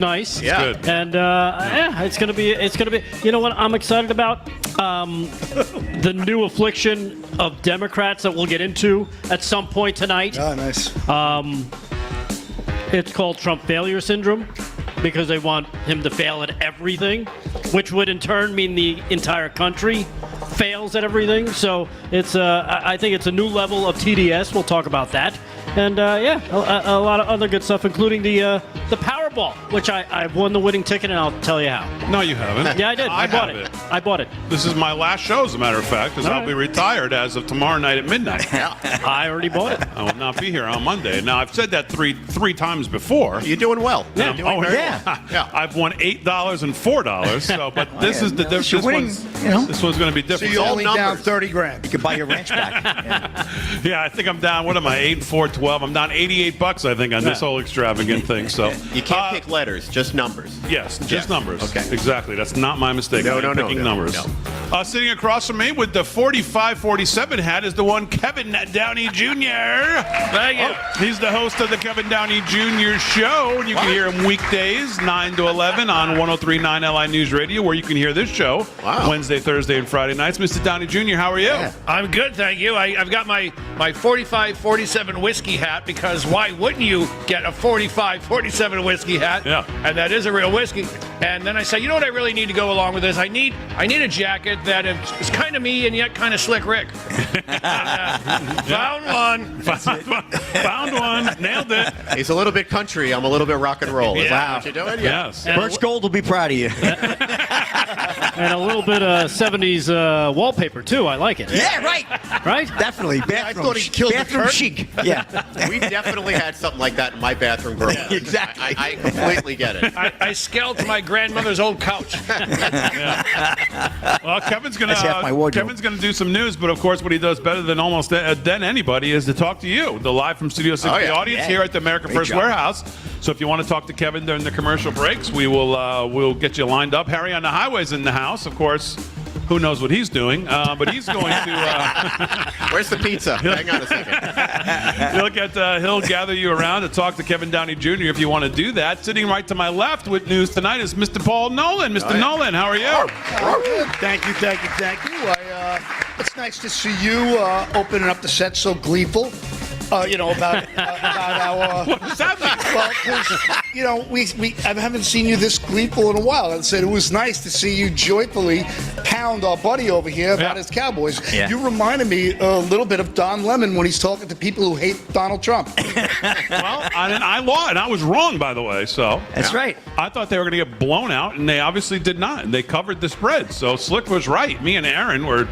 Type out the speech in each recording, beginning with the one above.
Nice. Yeah. Good. And it's gonna be. You know what I'm excited about? The new affliction of Democrats that we'll get into at some point tonight. Oh, nice. It's called Trump failure syndrome because they want him to fail at everything, which would in turn mean the entire country fails at everything. So it's I think it's a new level of TDS. We'll talk about that. And a lot of other good stuff, including the Powerball, which I've won the winning ticket, and I'll tell you how. No, you haven't. Yeah, I did. I bought have it. I bought it. This is my last show, as a matter of fact, because I'll be retired as of tomorrow night at midnight. I already bought it. I will not be here on Monday. Now, I've said that three times before. You're doing well. Yeah. You're doing very well. Yeah. I've won $8 and $4. So, but this is the difference. You're winning, This one's going to be So different. you're only down numbers. 30 grand. You could buy your ranch back. Yeah, I think I'm down. What am I? 8 and 4, 12. I'm down $88, I think, on this whole extravagant thing. So You can't pick letters, just numbers. yes, just numbers. Okay. Exactly. That's not my mistake. No, I'm no, no, picking no, numbers. no. Sitting across from me with the 45-47 hat is the one Kevin Downey Jr. Thank you. He's the host of the Kevin Downey Jr. Show, and you can hear him weekdays 9 to 11 on 103.9 LI News Radio, where you can hear this show Wednesday, Thursday, and Friday nights. Mr. Downey Jr., how are you? I'm good, thank you. I've got my 45-47 whiskey hat because why wouldn't you get a 45-47 whiskey hat? Yeah. And that is a real whiskey. And then I said, you know what I really need to go along with this? I need a jacket that is kind of me and yet kind of slick Rick. Found one. Found one. Nailed it. He's a little bit country. I'm a little bit rock and roll. Is that what you're doing? Yeah. Yes. Birch Gold will be proud of you. And a little bit of 70s wallpaper, too. I like it. Yeah, right. Right? Definitely. I thought he killed the bathroom curtain. chic. Yeah. We definitely had something like that in my bathroom growing up. Exactly. I completely get it. I scalped my grandmother's old couch. Well, Kevin's gonna That's half my wardrobe. Kevin's gonna do some news, but of course, what he does better than almost than anybody is to talk to you, the live from Studio 60 audience here at the America Great First job. Warehouse. So if you want to talk to Kevin during the commercial breaks, we'll get you lined up. Harry on the Highway's in the house, of course. Who knows what he's doing? But he's going to. Where's the pizza? Hang on a second. He'll gather you around to talk to Kevin Downey Jr. if you want to do that. Sitting right to my left with news tonight is Mr. Paul Nolan. Mr. Nolan, how are you? Thank you. It's nice to see you opening up the set so gleeful. About our. What does that mean? Well, 'cause, I haven't seen you this gleeful in a while. And said it was nice to see you joyfully pound our buddy over here about his Cowboys. Yeah. You reminded me a little bit of Don Lemon when he's talking to people who hate Donald Trump. Well, I lied, and I was wrong, by the way. So That's right. I thought they were going to get blown out, and they obviously did not. And they covered the spread. So Slick was right. Me and Aaron were,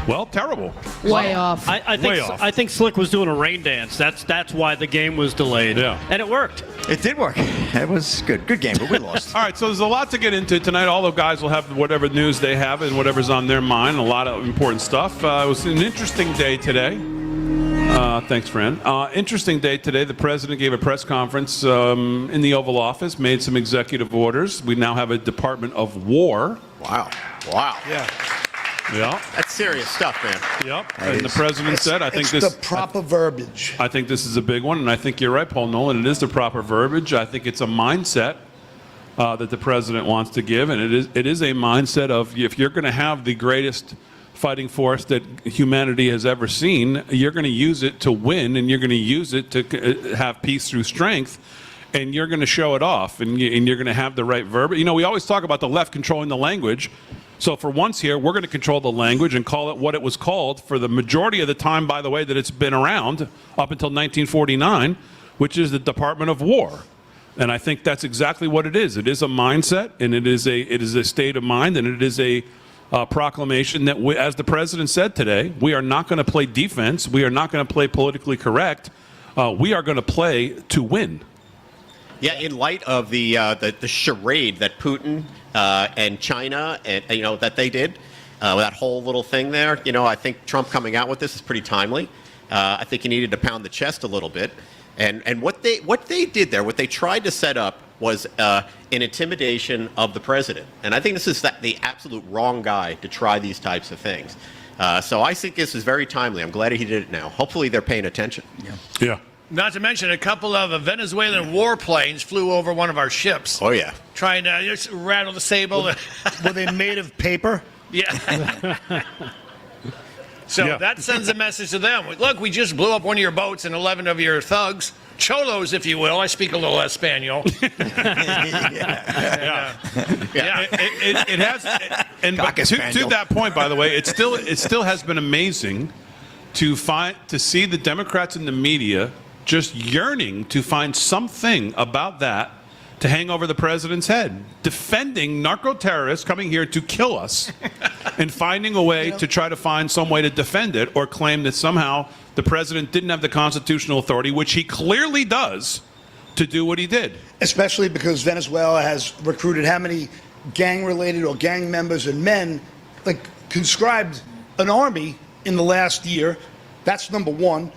well, terrible. Way off. I think Way off. I think Slick was doing a rain dance. That's why the game was delayed. Yeah. And it worked. It did work. It was good. Good game, but we lost. All right, so there's a lot to get into tonight. All the guys will have whatever news they have and whatever's on their mind, a lot of important stuff. It was an interesting day today. Thanks, Fran. Interesting day today. The president gave a press conference in the Oval Office, made some executive orders. We now have a Department of War. Wow. Yeah. Yeah. That's serious stuff, man. Yep. And the president said, I think it's the proper verbiage. I think this is a big one, and I think you're right, Paul Nolan. It is the proper verbiage. I think it's a mindset that the president wants to give, and it is a mindset of if you're going to have the greatest fighting force that humanity has ever seen, you're going to use it to win, and you're going to use it to have peace through strength, and you're going to show it off, and you're going to have the right verb. You know, we always talk about the left controlling the language. So for once here, we're going to control the language and call it what it was called for the majority of the time, by the way, that it's been around up until 1949, which is the Department of War. And I think that's exactly what it is. It is a mindset, and it is a state of mind, and it is a proclamation that, as the president said today, we are not going to play defense. We are not going to play politically correct. We are going to play to win. Yeah, in light of the charade that Putin and China and that they did, that whole little thing there, I think Trump coming out with this is pretty timely. I think he needed to pound the chest a little bit. And what they did there, what they tried to set up was an intimidation of the president. And I think this is the absolute wrong guy to try these types of things. So I think this is very timely. I'm glad he did it now. Hopefully they're paying attention. Yeah. Not to mention a couple of Venezuelan warplanes flew over one of our ships. Oh, yeah. Trying to just rattle the sable. Were they made of paper? Yeah. So that sends a message to them. Look, we just blew up one of your boats and 11 of your thugs. Cholos, if you will. I speak a little Espanol. It has, and but to that point, by the way, it still has been amazing to see the Democrats in the media just yearning to find something about that to hang over the president's head, defending narco-terrorists coming here to kill us and finding a way to try to find some way to defend it or claim that somehow the president didn't have the constitutional authority, which he clearly does, to do what he did. Especially because Venezuela has recruited how many gang-related or gang members and men, like conscribed an army in the last year. That's number one.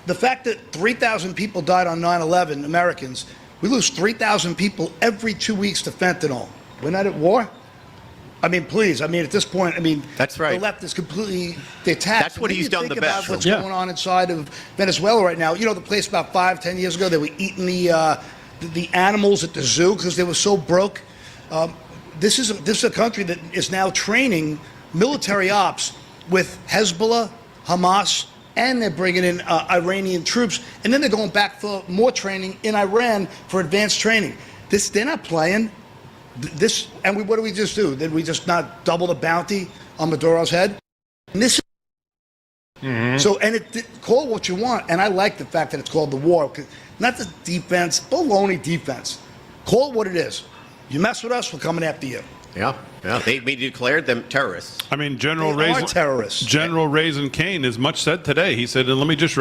The fact that 3,000 people died on 9/11, Americans, we lose 3,000 people every 2 weeks to fentanyl. We're not at war? I mean, please. I mean, at this point, I mean, that's right. The left is completely detached. That's what he's done the best. Think about what's going on inside of Venezuela right now. You know, the place about 5-10 years ago, they were eating the animals at the zoo because they were so broke. This is a country that is now training military ops with Hezbollah, Hamas, and they're bringing in Iranian troops, and then they're going back for more training in Iran for advanced training. They're not playing. What do we just do? Did we just not double the bounty on Maduro's head? And this. So, call it what you want, and I like the fact that it's called the war, not the defense, baloney defense. Call it what it is. You mess with us, we're coming after you. Yeah. They declared them terrorists. I mean, They are terrorists. General Raisin Kane has much said today. He said, and let me just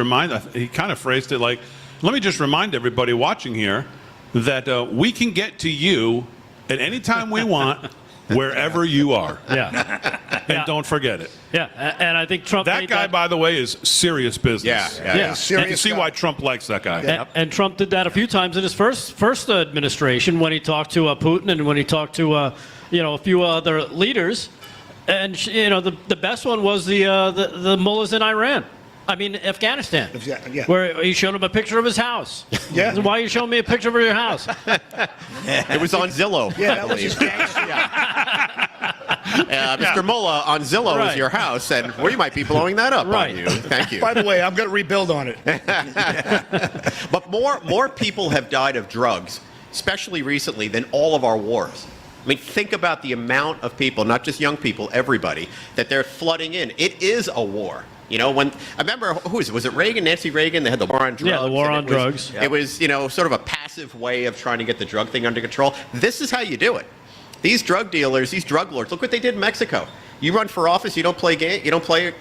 he kind of phrased it like, let me just remind everybody watching here that we can get to you at any time we want, wherever you are. Yeah. And don't forget it. Yeah, and I think Trump That made guy, by the way, is serious business. Yeah. You can see why Trump likes that guy. And Trump did that a few times in his first administration when he talked to Putin and when he talked to a few other leaders. And the best one was the mullahs in Iran. I mean, Afghanistan, where he showed him a picture of his house. Yeah. Why are you showing me a picture of your house? It was on Zillow. Yeah, that was his Mr. Mullah, on Zillow is your house, and we might be blowing that up on you. Thank you. By the way, I'm going to rebuild on it. But more people have died of drugs, especially recently, than all of our wars. I mean, think about the amount of people, not just young people, everybody, that they're flooding in. It is a war. You know, when I remember, was it Reagan, Nancy Reagan? They had the war on drugs. Yeah, the war on drugs. It was, sort of a passive way of trying to get the drug thing under control. This is how you do it. These drug dealers, these drug lords, look what they did in Mexico. You run for office, you don't play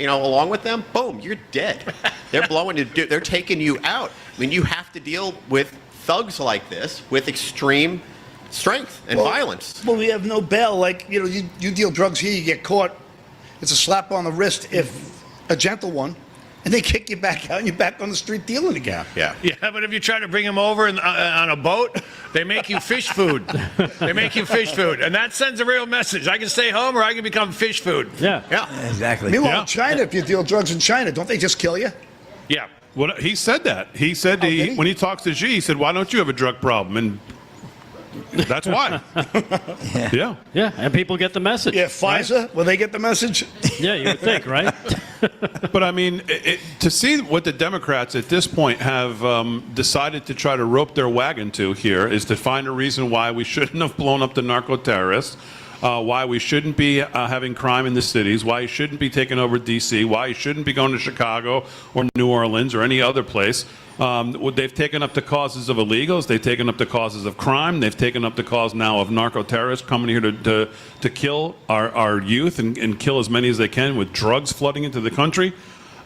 along with them, boom, you're dead. They're taking you out. I mean, you have to deal with thugs like this with extreme strength and violence. Well, we have no bail. Like, you deal drugs here, you get caught. It's a slap on the wrist, if a gentle one, and they kick you back out and you're back on the street dealing again. Yeah. But if you try to bring them over on a boat, they make you fish food. And that sends a real message. I can stay home or I can become fish food. Yeah. Exactly. Meanwhile, in China, if you deal drugs in China, don't they just kill you? Yeah. Well, he said that. He said did he? when he talks to Xi, he said, "Why don't you have a drug problem?" And that's why. Yeah. Yeah, and people get the message. Yeah, Pfizer, will they get the message? Yeah, you would think, right? But I mean, to see what the Democrats at this point have decided to try to rope their wagon to here is to find a reason why we shouldn't have blown up the narco-terrorists, why we shouldn't be having crime in the cities, why you shouldn't be taking over D.C., why you shouldn't be going to Chicago or New Orleans or any other place. They've taken up the causes of illegals. They've taken up the causes of crime. They've taken up the cause now of narco-terrorists coming here to kill our youth and kill as many as they can with drugs flooding into the country.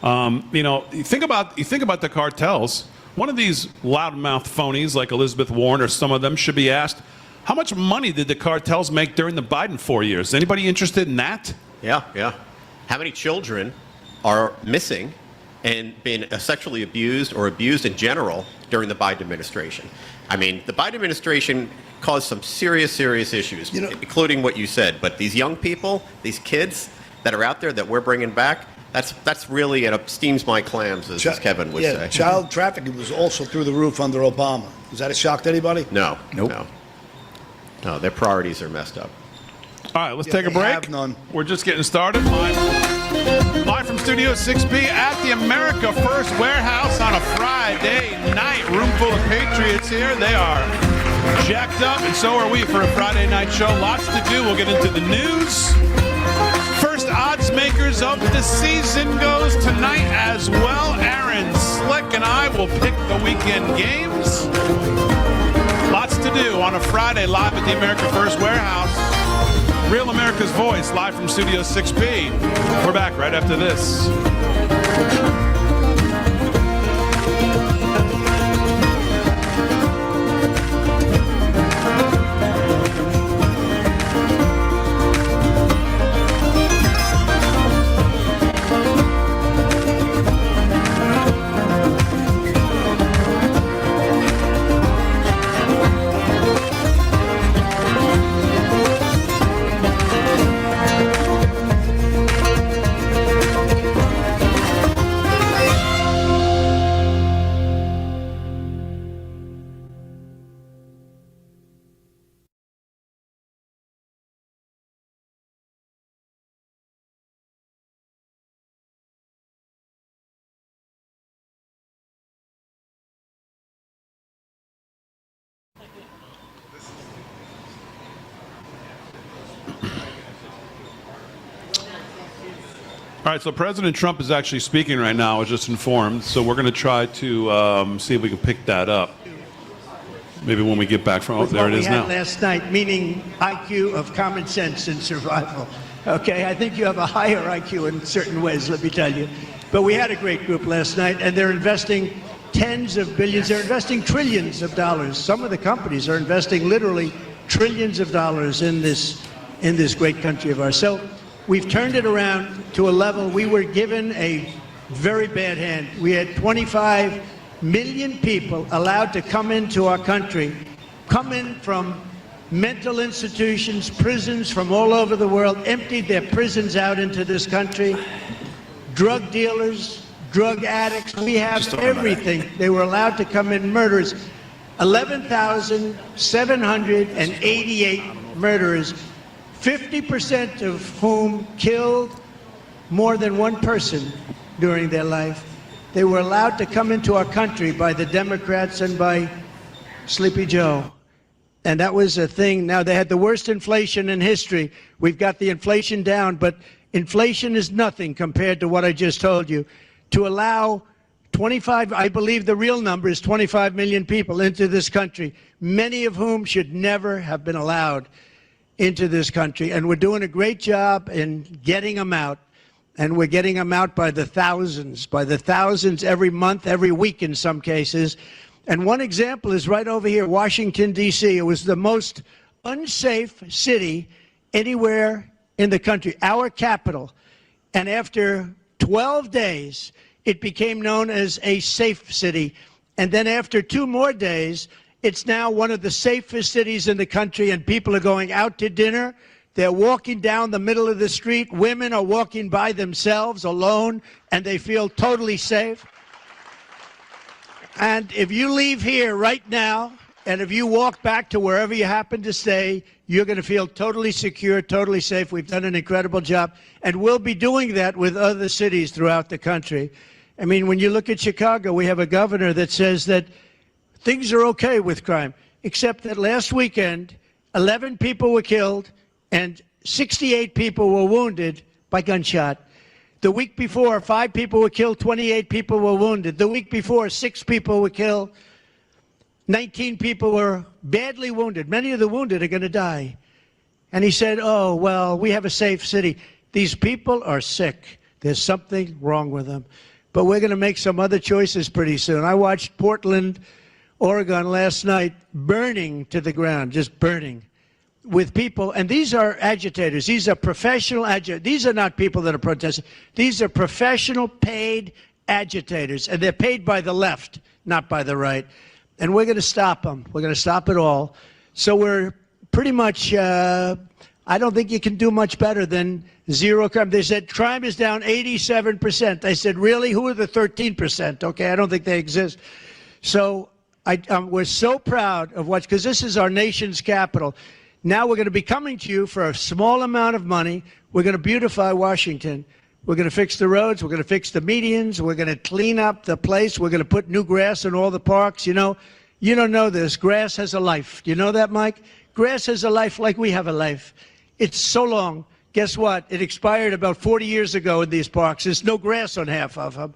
You think about the cartels. One of these loudmouth phonies like Elizabeth Warren or some of them should be asked, how much money did the cartels make during the Biden 4 years? Is anybody interested in that? Yeah. How many children are missing and been sexually abused or abused in general during the Biden administration? I mean, the Biden administration caused some serious issues, including what you said. But these young people, these kids that are out there that we're bringing back, That's really, it steams my clams, as Kevin would say. Child trafficking was also through the roof under Obama. Is that a shock to anybody? No. Nope. No, their priorities are messed up. All right, let's Yeah, take a they break. have none. We're just getting started. Live from Studio 6B at the America First Warehouse on a Friday night. Room full of Patriots here. They are jacked up, and so are we for a Friday night show. Lots to do. We'll get into the news. First Oddsmakers of the season goes tonight as well. Aaron Slick and I will pick the weekend games. Lots to do on a Friday live at the America First Warehouse. Real America's Voice, live from Studio 6B. We're back right after this. All right, so President Trump is actually speaking right now. I was just informed, so we're going to try to see if we can pick that up. Maybe when we get back from, there it is now. What we had last night, meaning IQ of common sense and survival. Okay, I think you have a higher IQ in certain ways, let me tell you. But we had a great group last night, and they're investing tens of billions. They're investing trillions of dollars. Some of the companies are investing literally trillions of dollars in this great country of ours. So we've turned it around to a level. We were given a very bad hand. We had 25 million people allowed to come into our country, come in from mental institutions, prisons from all over the world, emptied their prisons out into this country. Drug dealers, drug addicts, we have everything. They were allowed to come in. Murderers, 11,788 murderers, 50% of whom killed more than one person during their life. They were allowed to come into our country by the Democrats and by Sleepy Joe. And that was a thing. Now, they had the worst inflation in history. We've got the inflation down, but inflation is nothing compared to what I just told you. To allow 25, I believe the real number is 25 million people into this country, many of whom should never have been allowed into this country. And we're doing a great job in getting them out. And we're getting them out by the thousands every month, every week in some cases. And one example is right over here, Washington, D.C. It was the most unsafe city anywhere in the country, our capital. And after 12 days, it became known as a safe city. And then after 2 more days, it's now one of the safest cities in the country, and people are going out to dinner. They're walking down the middle of the street. Women are walking by themselves alone, and they feel totally safe. And if you leave here right now, and if you walk back to wherever you happen to stay, you're going to feel totally secure, totally safe. We've done an incredible job, and we'll be doing that with other cities throughout the country. I mean, when you look at Chicago, we have a governor that says that things are okay with crime, except that last weekend, 11 people were killed and 68 people were wounded by gunshot. The week before, 5 people were killed, 28 people were wounded. The week before, 6 people were killed, 19 people were badly wounded. Many of the wounded are going to die. And he said, oh, well, we have a safe city. These people are sick. There's something wrong with them. But we're going to make some other choices pretty soon. I watched Portland, Oregon last night burning to the ground, just burning with people. And these are agitators. These are professional agitators. These are not people that are protesting. These are professional paid agitators. And they're paid by the left, not by the right. And we're going to stop them. We're going to stop it all. So we're pretty much I don't think you can do much better than zero crime. They said crime is down 87%. I said, really? Who are the 13%? Okay, I don't think they exist. So we're so proud of what, because this is our nation's capital. Now we're going to be coming to you for a small amount of money. We're going to beautify Washington. We're going to fix the roads. We're going to fix the medians. We're going to clean up the place. We're going to put new grass in all the parks. You know, you don't know this. Grass has a life. Do you know that, Mike? Grass has a life like we have a life. It's so long. Guess what? It expired about 40 years ago in these parks. There's no grass on half of them.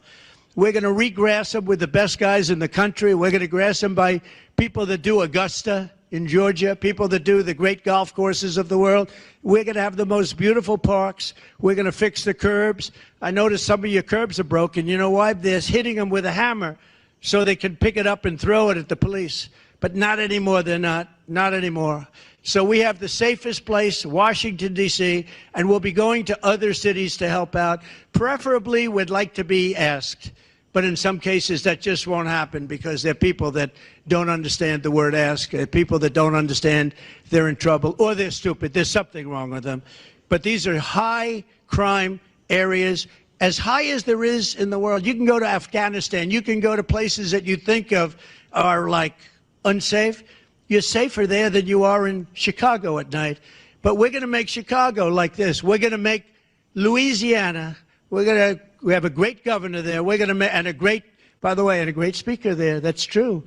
We're going to regrass them with the best guys in the country. We're going to grass them by people that do Augusta in Georgia, people that do the great golf courses of the world. We're going to have the most beautiful parks. We're going to fix the curbs. I noticed some of your curbs are broken. You know why? They're hitting them with a hammer so they can pick it up and throw it at the police. But not anymore. They're not. Not anymore. So we have the safest place, Washington, D.C., and we'll be going to other cities to help out. Preferably, we'd like to be asked. But in some cases, that just won't happen because there are people that don't understand the word ask, people that don't understand they're in trouble, or they're stupid. There's something wrong with them. But these are high crime areas, as high as there is in the world. You can go to Afghanistan. You can go to places that you think of are like unsafe. You're safer there than you are in Chicago at night. But we're going to make Chicago like this. We're going to make Louisiana. We have a great governor there. We're going to make, and a great, by the way, and a great speaker there. That's true.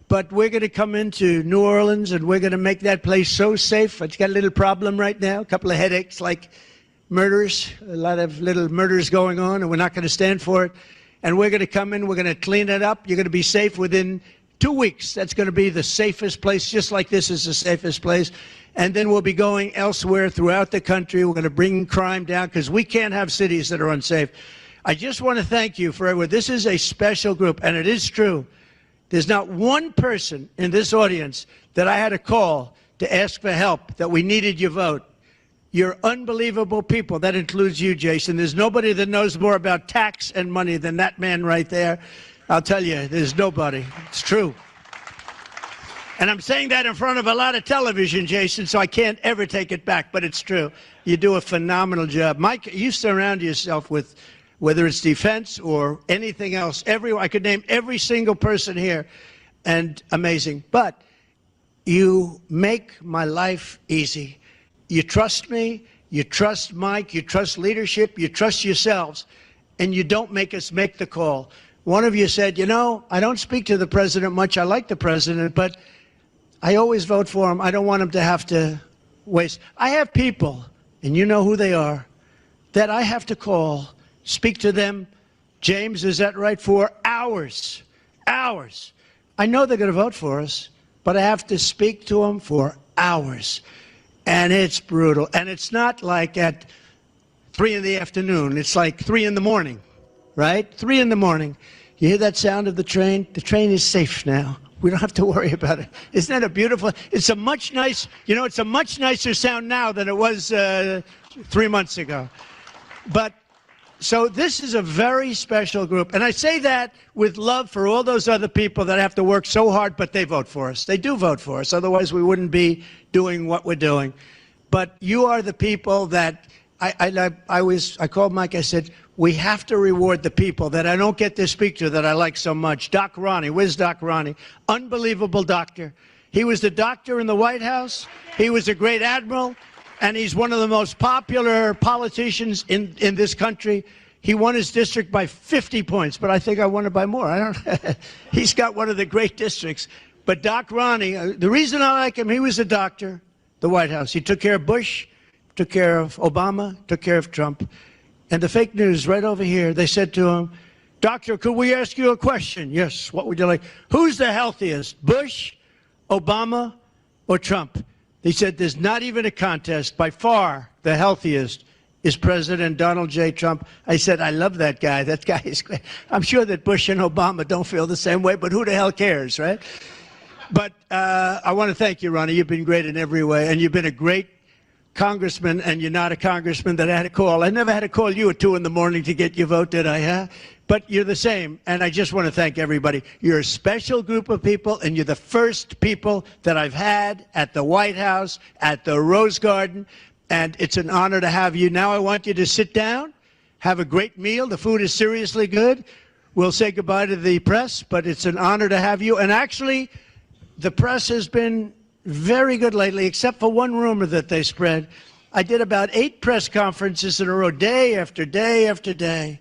But we're going to come into New Orleans and we're going to make that place so safe. It's got a little problem right now, a couple of headaches, like murders, a lot of little murders going on, and we're not going to stand for it. And we're going to come in, we're going to clean it up. You're going to be safe within 2 weeks. That's going to be the safest place, just like this is the safest place. And then we'll be going elsewhere throughout the country. We're going to bring crime down because we can't have cities that are unsafe. I just want to thank you for everyone. This is a special group, and it is true. There's not one person in this audience that I had to call to ask for help, that we needed your vote. You're unbelievable people. That includes you, Jason. There's nobody that knows more about tax and money than that man right there. I'll tell you, there's nobody. It's true. And I'm saying that in front of a lot of television, Jason, so I can't ever take it back, but it's true. You do a phenomenal job. Mike, you surround yourself with, whether it's defense or anything else, I could name every single person here, and amazing. But you make my life easy. You trust me, you trust Mike, you trust leadership, you trust yourselves, and you don't make us make the call. One of you said, you know, I don't speak to the president much. I like the president, but I always vote for him. I don't want him to have to waste. I have people, and you know who they are, that I have to call, speak to them. James, is that right? For hours. Hours. I know they're going to vote for us, but I have to speak to them for hours. And it's brutal. And it's not like at 3 in the afternoon. It's like 3 in the morning, right? 3 in the morning. You hear that sound of the train? The train is safe now. We don't have to worry about it. Isn't that a beautiful? It's a much nice, you know, it's a much nicer sound now than it was 3 months ago. But so this is a very special group. And I say that with love for all those other people that have to work so hard, but they vote for us. They do vote for us. Otherwise, we wouldn't be doing what we're doing. But you are the people that I called Mike. I said, we have to reward the people that I don't get to speak to that I like so much. Doc Ronnie, where's Doc Ronnie? Unbelievable doctor. He was the doctor in the White House. He was a great admiral. And he's one of the most popular politicians in this country. He won his district by 50 points, but I think I won it by more. I don't. He's got one of the great districts. But Doc Ronnie, the reason I like him, he was a doctor, the White House. He took care of Bush, took care of Obama, took care of Trump. And the fake news right over here, they said to him, Doctor, could we ask you a question? Yes, what would you like? Who's the healthiest, Bush, Obama, or Trump? He said there's not even a contest. By far, the healthiest is President Donald J. Trump. I said, I love that guy. That guy is great. I'm sure that Bush and Obama don't feel the same way, but who the hell cares, right? But I want to thank you, Ronnie. You've been great in every way, and you've been a great congressman, and you're not a congressman that I had to call. I never had to call you at 2 in the morning to get your vote, did I? Huh? But you're the same, and I just want to thank everybody. You're a special group of people, and you're the first people that I've had at the White House, at the Rose Garden, and it's an honor to have you. Now I want you to sit down, have a great meal. The food is seriously good. We'll say goodbye to the press, but it's an honor to have you. And actually, the press has been very good lately, except for one rumor that they spread. I did about 8 press conferences in a row, day after day after day.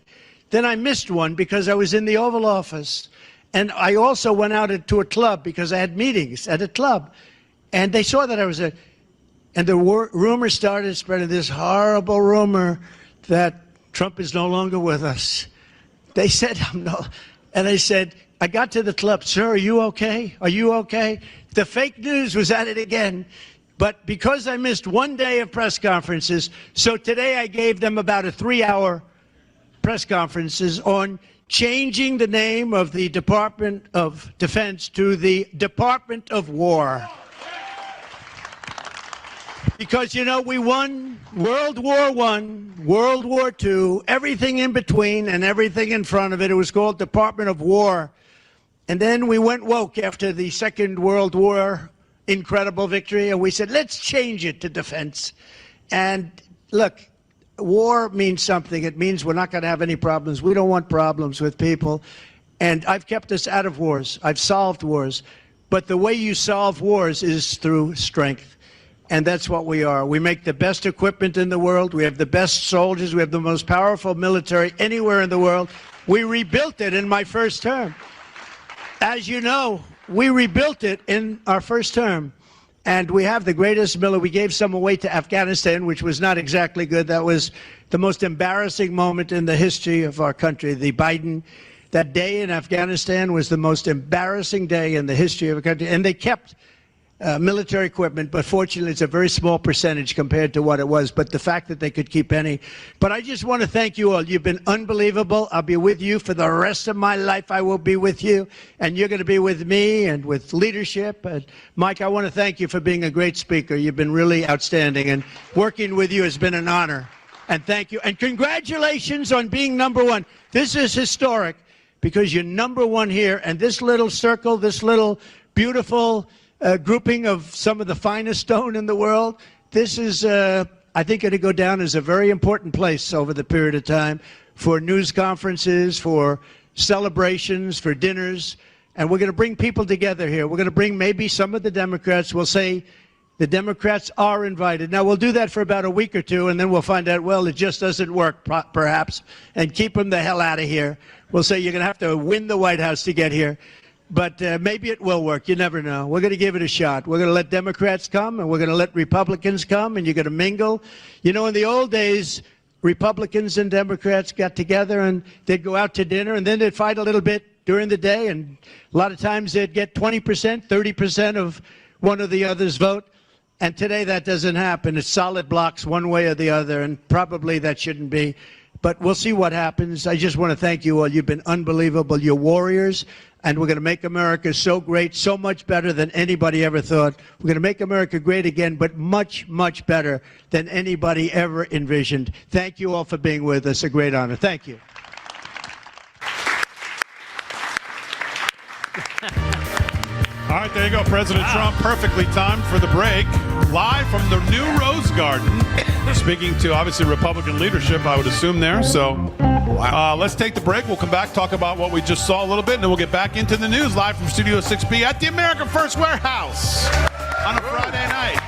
Then I missed one because I was in the Oval Office. And I also went out to a club because I had meetings at a club. And they saw that I was and the rumor started spreading, this horrible rumor that Trump is no longer with us. They said, and I said, I got to the club, sir, are you okay? Are you okay? The fake news was at it again. But because I missed one day of press conferences, so today I gave them about a 3-hour press conferences on changing the name of the Department of Defense to the Department of War. Because, you know, we won World War I, World War II, everything in between and everything in front of it. It was called Department of War. And then we went woke after the Second World War, incredible victory, and we said, let's change it to defense. And look, war means something. It means we're not going to have any problems. We don't want problems with people. And I've kept us out of wars. I've solved wars. But the way you solve wars is through strength. And that's what we are. We make the best equipment in the world. We have the best soldiers. We have the most powerful military anywhere in the world. We rebuilt it in my first term. As you know, we rebuilt it in our first term. And we have the greatest military. We gave some away to Afghanistan, which was not exactly good. That was the most embarrassing moment in the history of our country. That day in Afghanistan was the most embarrassing day in the history of our country. And they kept military equipment, but fortunately it's a very small percentage compared to what it was. But the fact that they could keep any. But I just want to thank you all. You've been unbelievable. I'll be with you for the rest of my life. I will be with you, and you're going to be with me and with leadership. And Mike, I want to thank you for being a great speaker. You've been really outstanding, and working with you has been an honor. And thank you. And congratulations on being #1. This is historic because you're #1 here, and this little circle, this little beautiful grouping of some of the finest stone in the world. This is, I think, going to go down as a very important place over the period of time for news conferences, for celebrations, for dinners. And we're going to bring people together here. We're going to bring maybe some of the Democrats. We'll say the Democrats are invited. Now, we'll do that for about a week or two, and then we'll find out, well, it just doesn't work, perhaps, and keep them the hell out of here. We'll say you're going to have to win the White House to get here. But maybe it will work. You never know. We're going to give it a shot. We're going to let Democrats come, and we're going to let Republicans come, and you're going to mingle. You know, in the old days, Republicans and Democrats got together, and they'd go out to dinner, and then they'd fight a little bit during the day, and a lot of times they'd get 20%, 30% of one or the other's vote. And today that doesn't happen. It's solid blocks one way or the other, and probably that shouldn't be. But we'll see what happens. I just want to thank you all. You've been unbelievable. You're warriors. And we're going to make America so great, so much better than anybody ever thought. We're going to make America great again, but much, much better than anybody ever envisioned. Thank you all for being with us. A great honor. Thank you. All right, there you go. President Trump, perfectly timed for the break. Live from the new Rose Garden. Speaking to, obviously, Republican leadership, I would assume there. So let's take the break. We'll come back, talk about what we just saw a little bit, and then we'll get back into the news live from Studio 6B at the America First Warehouse on a Friday night.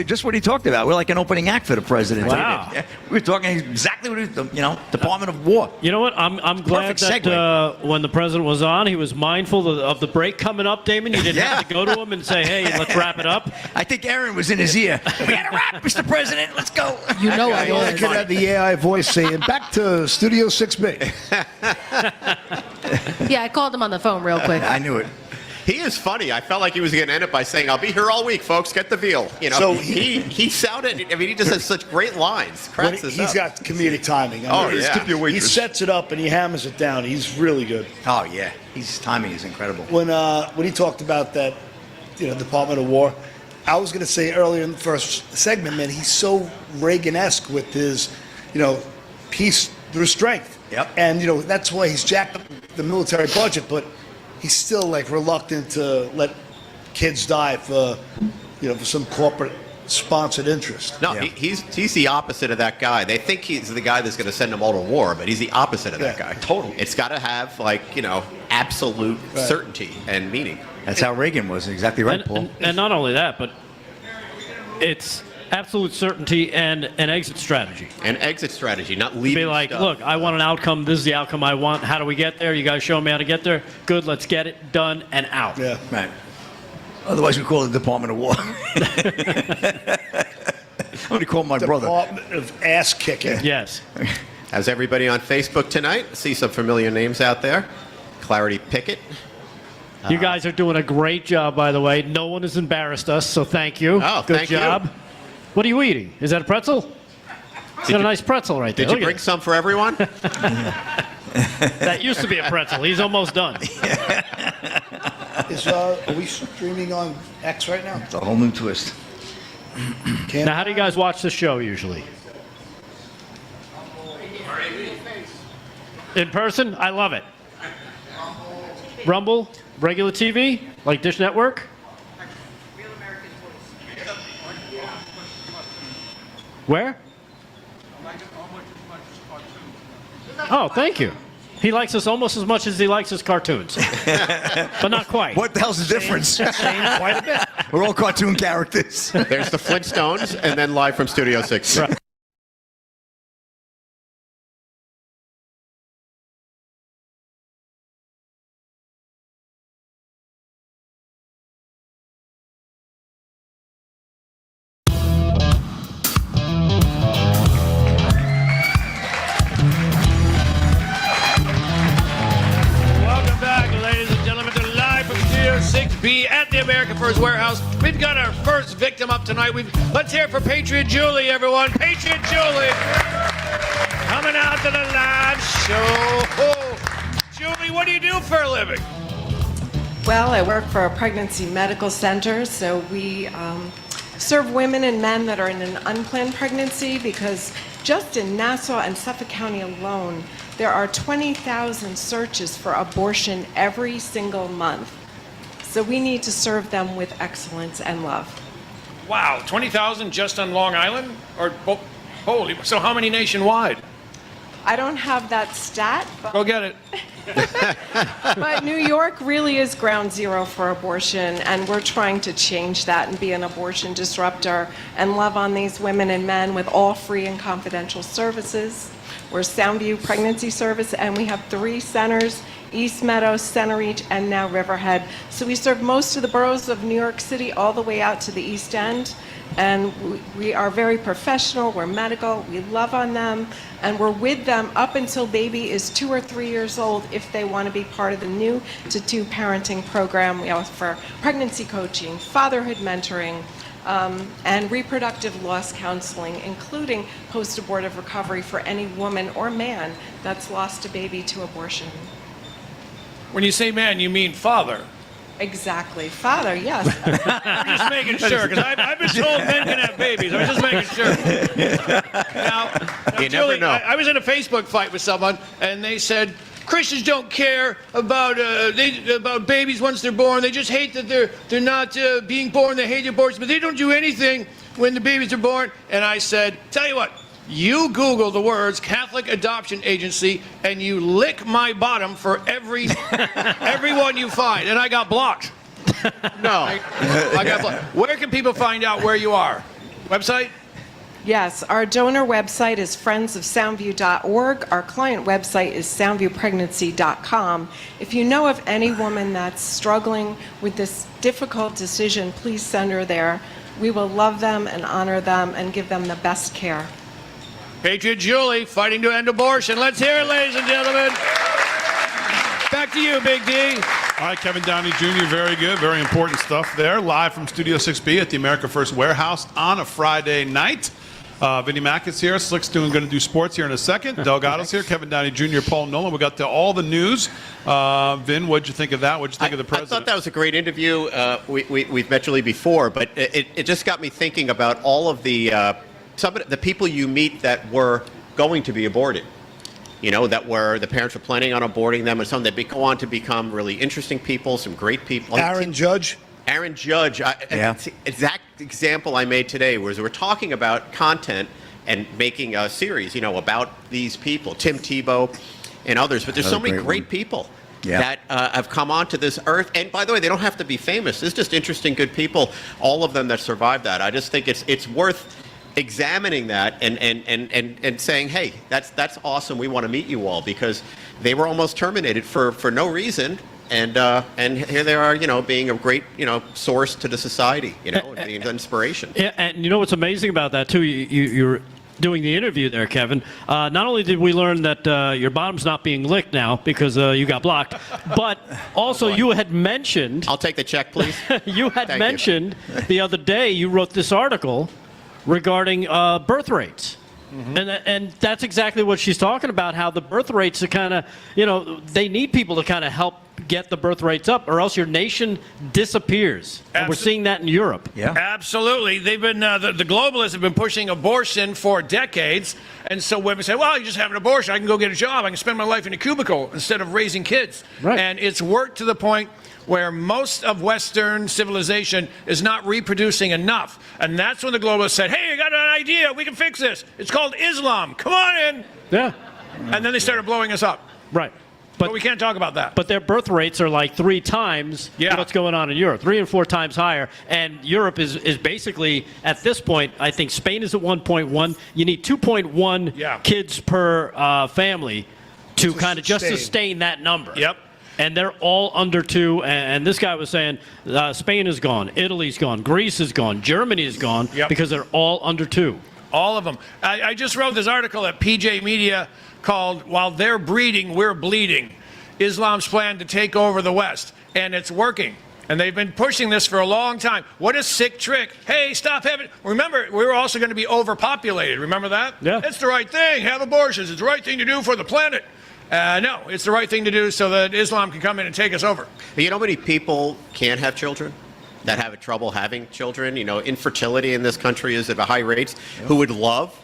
exactly just what he talked about. We're like an opening act for the president. Wow. Yeah, we were talking exactly what Department of War. You know what? I'm glad Perfect that when the president was on, he was mindful of the break coming up, Damon. You didn't have to go to him and say, hey, let's wrap it up. I think Aaron was in his ear. We got to wrap, Mr. President. Let's go. I could have the AI voice saying, back to Studio 6B. Yeah, I called him on the phone real quick. I knew it. He is funny. I felt like he was going to end it by saying, "I'll be here all week, folks. Get the veal." So he sounded. I mean, he just has such great lines. Cracks us He's up. got comedic timing. Yeah. He sets it up and he hammers it down. He's really good. Oh, yeah. His timing is incredible. When he talked about that, Department of War, I was going to say earlier in the first segment, man, he's so Reagan-esque with his, peace through strength. Yep. And that's why he's jacked up the military budget, but he's still like reluctant to let kids die for some corporate sponsored interest. No, Yeah. he's the opposite of that guy. They think he's the guy that's going to send them all to war, but he's the opposite of that Yeah, guy. totally. It's got to have absolute certainty and meaning. That's how Reagan was. Exactly right, Paul. And not only that, but it's absolute certainty and an exit strategy. An exit strategy, not leaving. Be like, stuff. look, I want an outcome. This is the outcome I want. How do we get there? You guys show me how to get there. Good, let's get it done and out. Yeah. Right. Otherwise, we call it the Department of War. I'm going to call my brother. Department of ass kicking. Yes. How's everybody on Facebook tonight? I see some familiar names out there. Clarity Pickett. You guys are doing a great job, by the way. No one has embarrassed us, so thank you. Oh, good thank you. job. What are you eating? Is that a pretzel? It's got a nice pretzel right there. Did you Look at bring it. some for everyone? That used to be a pretzel. He's almost done. Are we streaming on X right now? It's a whole new twist. Now, how do you guys watch the show usually? In person? I love it. Rumble? Regular TV? Like Dish Network? Where? Oh, thank you. He likes us almost as much as he likes his cartoons. But not quite. What the hell's the difference? Quite a bit. We're all cartoon characters. There's the Flintstones, and then live from Studio 6. Right. Welcome back, ladies and gentlemen, to Live from Studio 6B at the America First Warehouse. We've got our first victim up tonight. Let's hear it for Patriot Julie, everyone. Patriot Julie coming out to the live show. Julie, what do you do for a living? Well, I work for a pregnancy medical center, so we serve women and men that are in an unplanned pregnancy because just in Nassau and Suffolk County alone, there are 20,000 searches for abortion every single month. So we need to serve them with excellence and love. Wow, 20,000 just on Long Island? Holy, so how many nationwide? I don't have that stat, Go get it. but New York really is ground zero for abortion, and we're trying to change that and be an abortion disruptor and love on these women and men with all free and confidential services. We're Soundview Pregnancy Service, and we have 3 centers, East Meadow, Center Reach, and now Riverhead. So we serve most of the boroughs of New York City all the way out to the East End. And we are very professional, we're medical, we love on them, and we're with them up until baby is 2 or 3 years old if they want to be part of the new to 2 parenting program. We offer pregnancy coaching, fatherhood mentoring, and reproductive loss counseling, including post-abortive recovery for any woman or man that's lost a baby to abortion. When you say man, you mean father. Exactly. Father, yes. I'm just making sure, because I've been told men can have babies. I'm just making sure. Now You Julie, never know. I was in a Facebook fight with someone, and they said Christians don't care about babies once they're born. They just hate that they're not being born. They hate abortion, but they don't do anything when the babies are born. And I said, tell you what. You Google the words Catholic Adoption Agency, and you lick my bottom for every one you find, and I got blocked. No. I got blocked. Where can people find out where you are? Website? Yes, our donor website is friendsofsoundview.org. Our client website is soundviewpregnancy.com. If you know of any woman that's struggling with this difficult decision, please send her there. We will love them and honor them and give them the best care. Patriot Julie, fighting to end abortion. Let's hear it, ladies and gentlemen. Back to you, Big D. All right, Kevin Downey Jr., very good, very important stuff there. Live from Studio 6B at the America First Warehouse on a Friday night. Vinnie Mack is here. Slick's going to do sports here in a second. Delgado's here. Kevin Downey Jr., Paul Nolan. We got to all the news. Vin, what'd you think of that? What'd you think of the president? I thought that was a great interview. We've met Julie before, but it just got me thinking about all of some of the people you meet that were going to be aborted. That the parents were planning on aborting them, and some that go on to become really interesting people, some great people. Aaron Judge. Exact example I made today was we're talking about content and making a series, about these people, Tim Tebow and others. But there's so many great people that have come onto this earth. And by the way, they don't have to be famous. It's just interesting, good people, all of them that survived that. I just think it's worth examining that and saying, hey, that's awesome. We want to meet you all, because they were almost terminated for no reason. And here they are, being a great, source to the society, being an inspiration. Yeah, and what's amazing about that, too, you're doing the interview there, Kevin. Not only did we learn that your bottom's not being licked now because you got blocked, but also you had mentioned... I'll take the check, please. You had mentioned the other day, you wrote this article regarding birth rates. Mm-hmm. And that's exactly what she's talking about, how the birth rates are kind of, they need people to kind of help get the birth rates up, or else your nation disappears. And we're seeing that in Europe. Yeah, absolutely. They've been the globalists have been pushing abortion for decades, and so women say, "Well, you just have an abortion. I can go get a job. I can spend my life in a cubicle instead of raising kids." Right. And it's worked to the point where most of Western civilization is not reproducing enough, and that's when the globalists said, "Hey, I got an idea. We can fix this. It's called Islam. Come on in." Yeah. And then they started blowing us up. Right. But we can't talk about that. But their birth rates are like 3 times what's going on in Europe, 3 and 4 times higher. And Europe is basically, at this point, I think Spain is at 1.1. You need 2.1 kids per family to kind of just sustain that number. Yep. And they're all under 2. And this guy was saying Spain is gone, Italy's gone, Greece is gone, Germany is gone, because they're all under 2. All of them. I just wrote this article at PJ Media called "While They're Breeding, We're Bleeding: Islam's Plan to Take Over the West." And it's working. And they've been pushing this for a long time. What a sick trick. Hey, stop having... Remember, we were also going to be overpopulated. Remember that? Yeah. It's the right thing. Have abortions. It's the right thing to do for the planet. No, it's the right thing to do so that Islam can come in and take us over. You know how many people can't have children? That have trouble having children? Infertility in this country is at a high rate. Who would love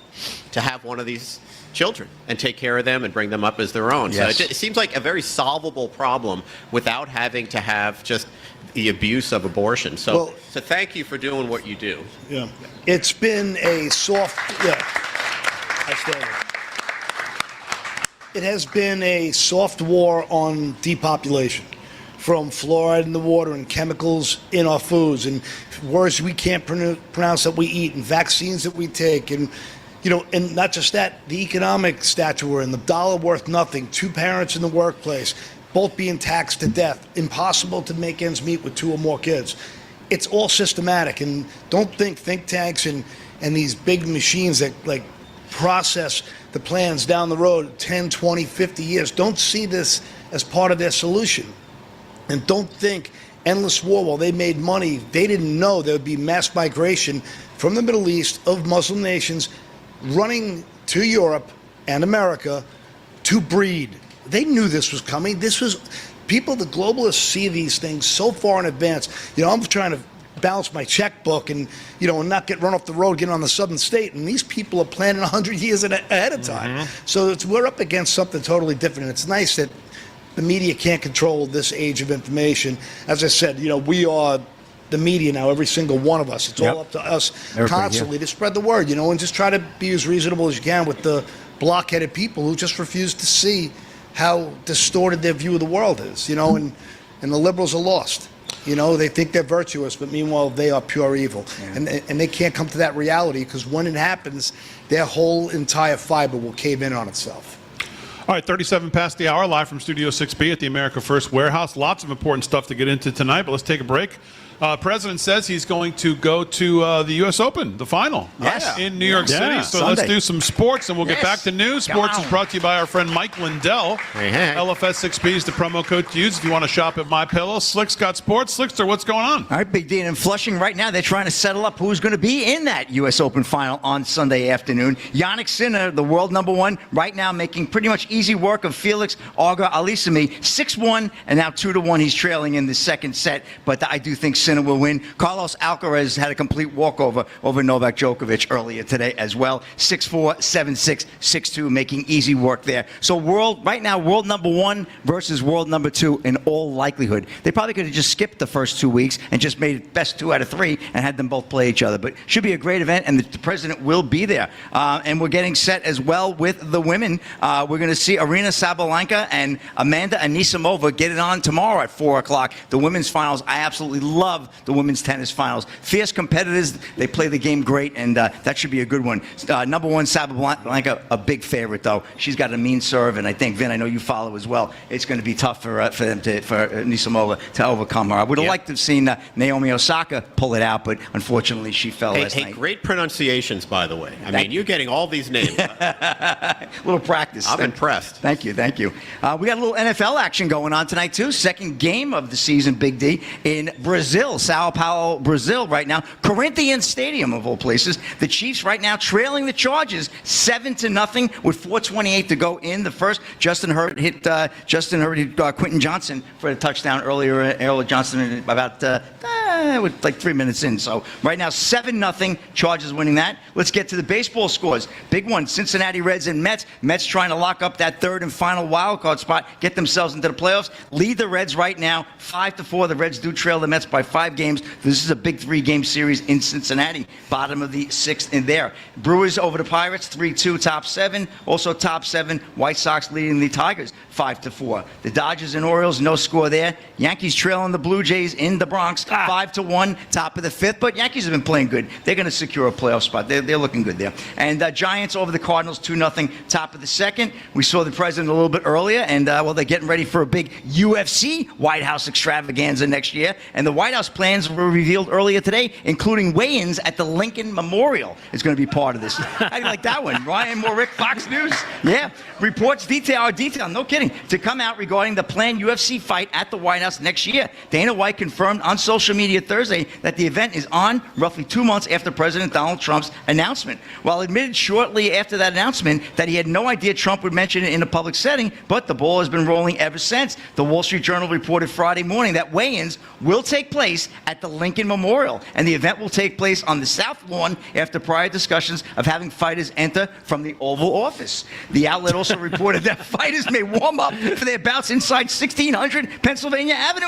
to have one of these children and take care of them and bring them up as their own? Yes. So it seems like a very solvable problem without having to have just the abuse of abortion. So thank you for doing what you do. Yeah. It's been a soft... Yeah. I stand it. It has been a soft war on depopulation, from fluoride in the water and chemicals in our foods and words we can't pronounce that we eat and vaccines that we take, and and not just that, the economic stature we're in, the dollar worth nothing, 2 parents in the workplace, both being taxed to death, impossible to make ends meet with 2 or more kids. It's all systematic, and don't think tanks and these big machines that process the plans down the road 10, 20, 50 years. Don't see this as part of their solution. And don't think endless war, while they made money, they didn't know there would be mass migration from the Middle East of Muslim nations running to Europe and America to breed. They knew this was coming. This was people, the globalists see these things so far in advance. I'm trying to balance my checkbook and and not get run off the road, get on the southern state, and these people are planning 100 years ahead of time. So we're up against something totally different. It's nice that the media can't control this age of information. As I said, we are the media now, every single one of us. It's all up to us constantly to spread the word, and just try to be as reasonable as you can with the blockheaded people who just refuse to see how distorted their view of the world is, and the liberals are lost. You know, they think they're virtuous, but meanwhile they are pure evil. And they can't come to that reality because when it happens, their whole entire fiber will cave in on itself. All right, 37 past the hour, live from Studio 6B at the America First Warehouse. Lots of important stuff to get into tonight, but let's take a break. President says he's going to go to the U.S. Open, the final, in New York City. So Sunday. let's do some sports, and we'll get back to news. Sports is brought to you by our friend Mike Lindell. LFS6B is the promo code to use if you want to shop at MyPillow. Slick's got sports. Slickster, what's going on? All right, Big D. And in Flushing right now, they're trying to settle up who's going to be in that U.S. Open final on Sunday afternoon. Yannick Sinner, the world number one, right now making pretty much easy work of Felix Auger-Aliassime. 6-1, and now 2-1. He's trailing in the second set, but I do think Sinner will win. Carlos Alcaraz had a complete walkover over Novak Djokovic earlier today as well. 6-4, 7-6, 6-2, making easy work there. So right now, world number one versus world number two in all likelihood. They probably could have just skipped the first 2 weeks and just made it best 2 out of 3 and had them both play each other. But should be a great event, and the president will be there. And we're getting set as well with the women. We're going to see Aryna Sabalenka and Amanda Anisimova get it on tomorrow at 4 o'clock. The women's finals. I absolutely love the women's tennis finals. Fierce competitors. They play the game great, and that should be a good one. Number one, Sabalenka, a big favorite, though. She's got a mean serve, and I think, Vin, I know you follow as well. It's going to be tough for Anisimova to overcome her. I would have liked to have seen Naomi Osaka pull it out, but unfortunately she fell last night. Great pronunciations, by the way. I mean, you're getting all these names. A little practice. I'm impressed. Thank you. We got a little NFL action going on tonight, too. Second game of the season, Big D, in Brazil, Sao Paulo, Brazil right now. Corinthians Stadium, of all places. The Chiefs right now trailing the Chargers 7-0 with 4:28 to go in the first. Justin Herbert hit Quentin Johnson for a touchdown earlier. Johnson about with like 3 minutes in. So right now 7-0, Chargers winning that. Let's get to the baseball scores. Big one, Cincinnati Reds and Mets. Mets trying to lock up that third and final wild card spot, get themselves into the playoffs. Lead the Reds right now 5-4. The Reds do trail the Mets by 5 games. This is a big 3-game series in Cincinnati. Bottom of the 6th in there. Brewers over the Pirates 3-2, top 7. Also top 7, White Sox leading the Tigers 5-4. The Dodgers and Orioles, no score there. Yankees trailing the Blue Jays in the Bronx 5-1, top of the 5th. But Yankees have been playing good. They're going to secure a playoff spot. They're looking good there. And Giants over the Cardinals 2-0, top of the 2nd. We saw the president a little bit earlier, and they're getting ready for a big UFC White House extravaganza next year. And the White House plans were revealed earlier today, including weigh-ins at the Lincoln Memorial. Is going to be part of this. How do you like that one? Ryan Moorick, Fox News. Yeah. Reports detail, no kidding, to come out regarding the planned UFC fight at the White House next year. Dana White confirmed on social media Thursday that the event is on roughly 2 months after President Donald Trump's announcement. While admitted shortly after that announcement that he had no idea Trump would mention it in a public setting, but the ball has been rolling ever since. The Wall Street Journal reported Friday morning that weigh-ins will take place at the Lincoln Memorial, and the event will take place on the South Lawn after prior discussions of having fighters enter from the Oval Office. The outlet also reported that fighters may warm up for their bouts inside 1600 Pennsylvania Avenue.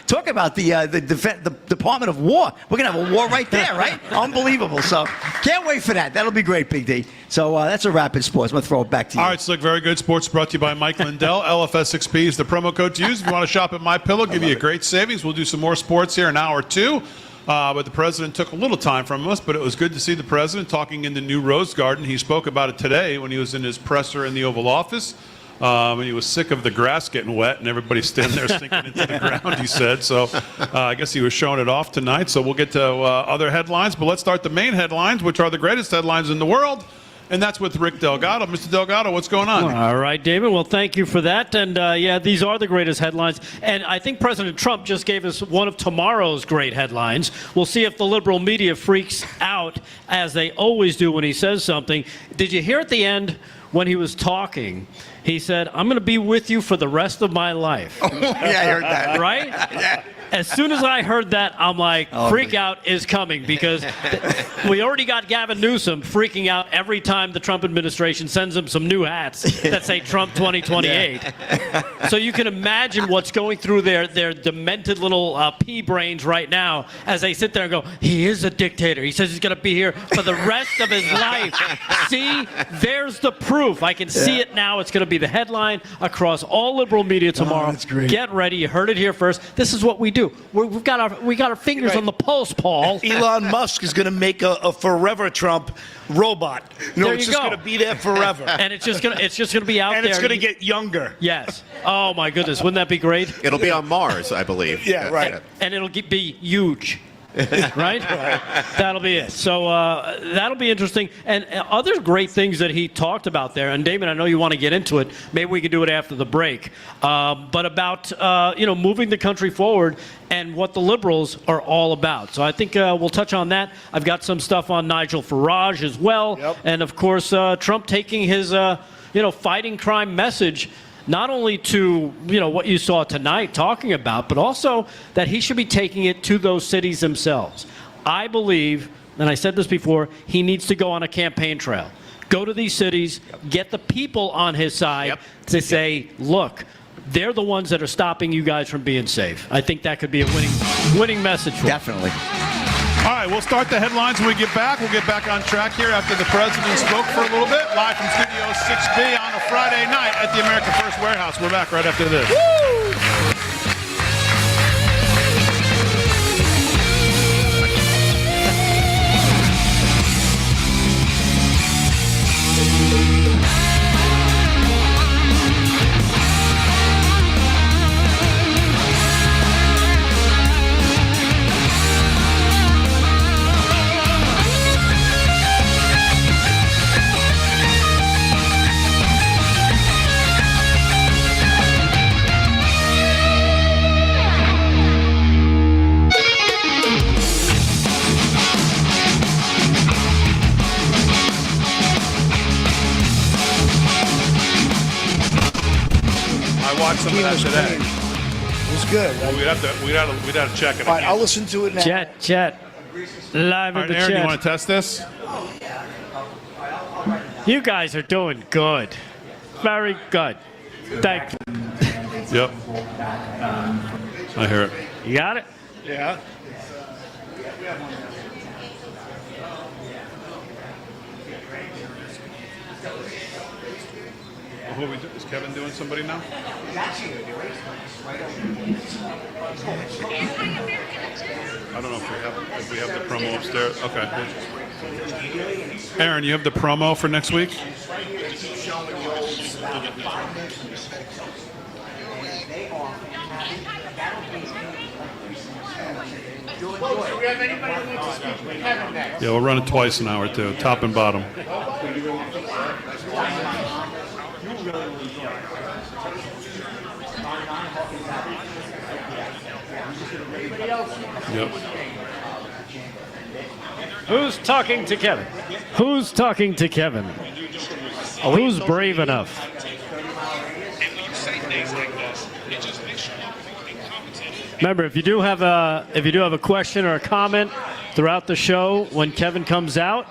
Talk about the Department of War. We're going to have a war right there, right? Unbelievable. So can't wait for that. That'll be great, Big D. So that's a rapid sports. I'm going to throw it back to you. All right, Slick, very good. Sports brought to you by Mike Lindell. LFS6B is the promo code to use. If you want to shop at MyPillow, give you a great savings. We'll do some more sports here in hour 2. But the president took a little time from us, but it was good to see the president talking in the new Rose Garden. He spoke about it today when he was in his presser in the Oval Office. And he was sick of the grass getting wet and everybody standing there sinking into the ground, he said. So I guess he was showing it off tonight. So we'll get to other headlines. But let's start the main headlines, which are the greatest headlines in the world. And that's with Rick Delgado. Mr. Delgado, what's going on? All right, David. Well, thank you for that. And, yeah, these are the greatest headlines. And I think President Trump just gave us one of tomorrow's great headlines. We'll see if the liberal media freaks out, as they always do when he says something. Did you hear at the end when he was talking? He said, "I'm going to be with you for the rest of my life." Yeah, I heard that. Right? Yeah. As soon as I heard that, I'm like, freak out is coming, because we already got Gavin Newsom freaking out every time the Trump administration sends him some new hats that say Trump 2028. Yeah. So you can imagine what's going through their demented little pea brains right now as they sit there and go, he is a dictator. He says he's going to be here for the rest of his life. See, there's the proof. I can see it now. It's going to be the headline across all liberal media tomorrow. That's great. Get ready. You heard it here first. This is what we do. We've got our fingers Right. on the pulse, Paul. Elon Musk is going to make a forever Trump robot. There It's you just go. going to be there forever. And it's just gonna be out And there. it's going to get younger. Yes. Oh my goodness, wouldn't that be great? It'll be on Mars, I believe. Yeah, right. And it'll be huge. Right? That'll be it. So that'll be interesting. And other great things that he talked about there. And Damon, I know you want to get into it. Maybe we can do it after the break. But about moving the country forward and what the liberals are all about. So I think we'll touch on that. I've got some stuff on Nigel Farage as well. Yep. And of course, Trump taking his fighting crime message. Not only to what you saw tonight talking about, but also that he should be taking it to those cities themselves. I believe, and I said this before, he needs to go on a campaign trail. Go to these cities, get the people on his side to say, look, they're the ones that are stopping you guys from being safe. I think that could be a winning message for him. Definitely. All right, we'll start the headlines when we get back. We'll get back on track here after the president spoke for a little bit. Live from Studio 6B on a Friday night at the America First Warehouse. We're back right after this. I watched some of that today. It was good. We'd have to check it. All right, I'll listen to it now. Chat. Live All at right, the Aaron, chat. you want to test this? You guys are doing good. Very good. Thank you. Yep. I hear it. You got it? Yeah. Who are we is Kevin doing somebody now? I don't know if we have the promo upstairs. Okay. Aaron, you have the promo for next week? Yeah, we'll run it twice an hour too, top and bottom. Yep. Who's talking to Kevin? Who's talking to Kevin? Who's brave enough? Remember, if you do have a question or a comment throughout the show, when Kevin comes out,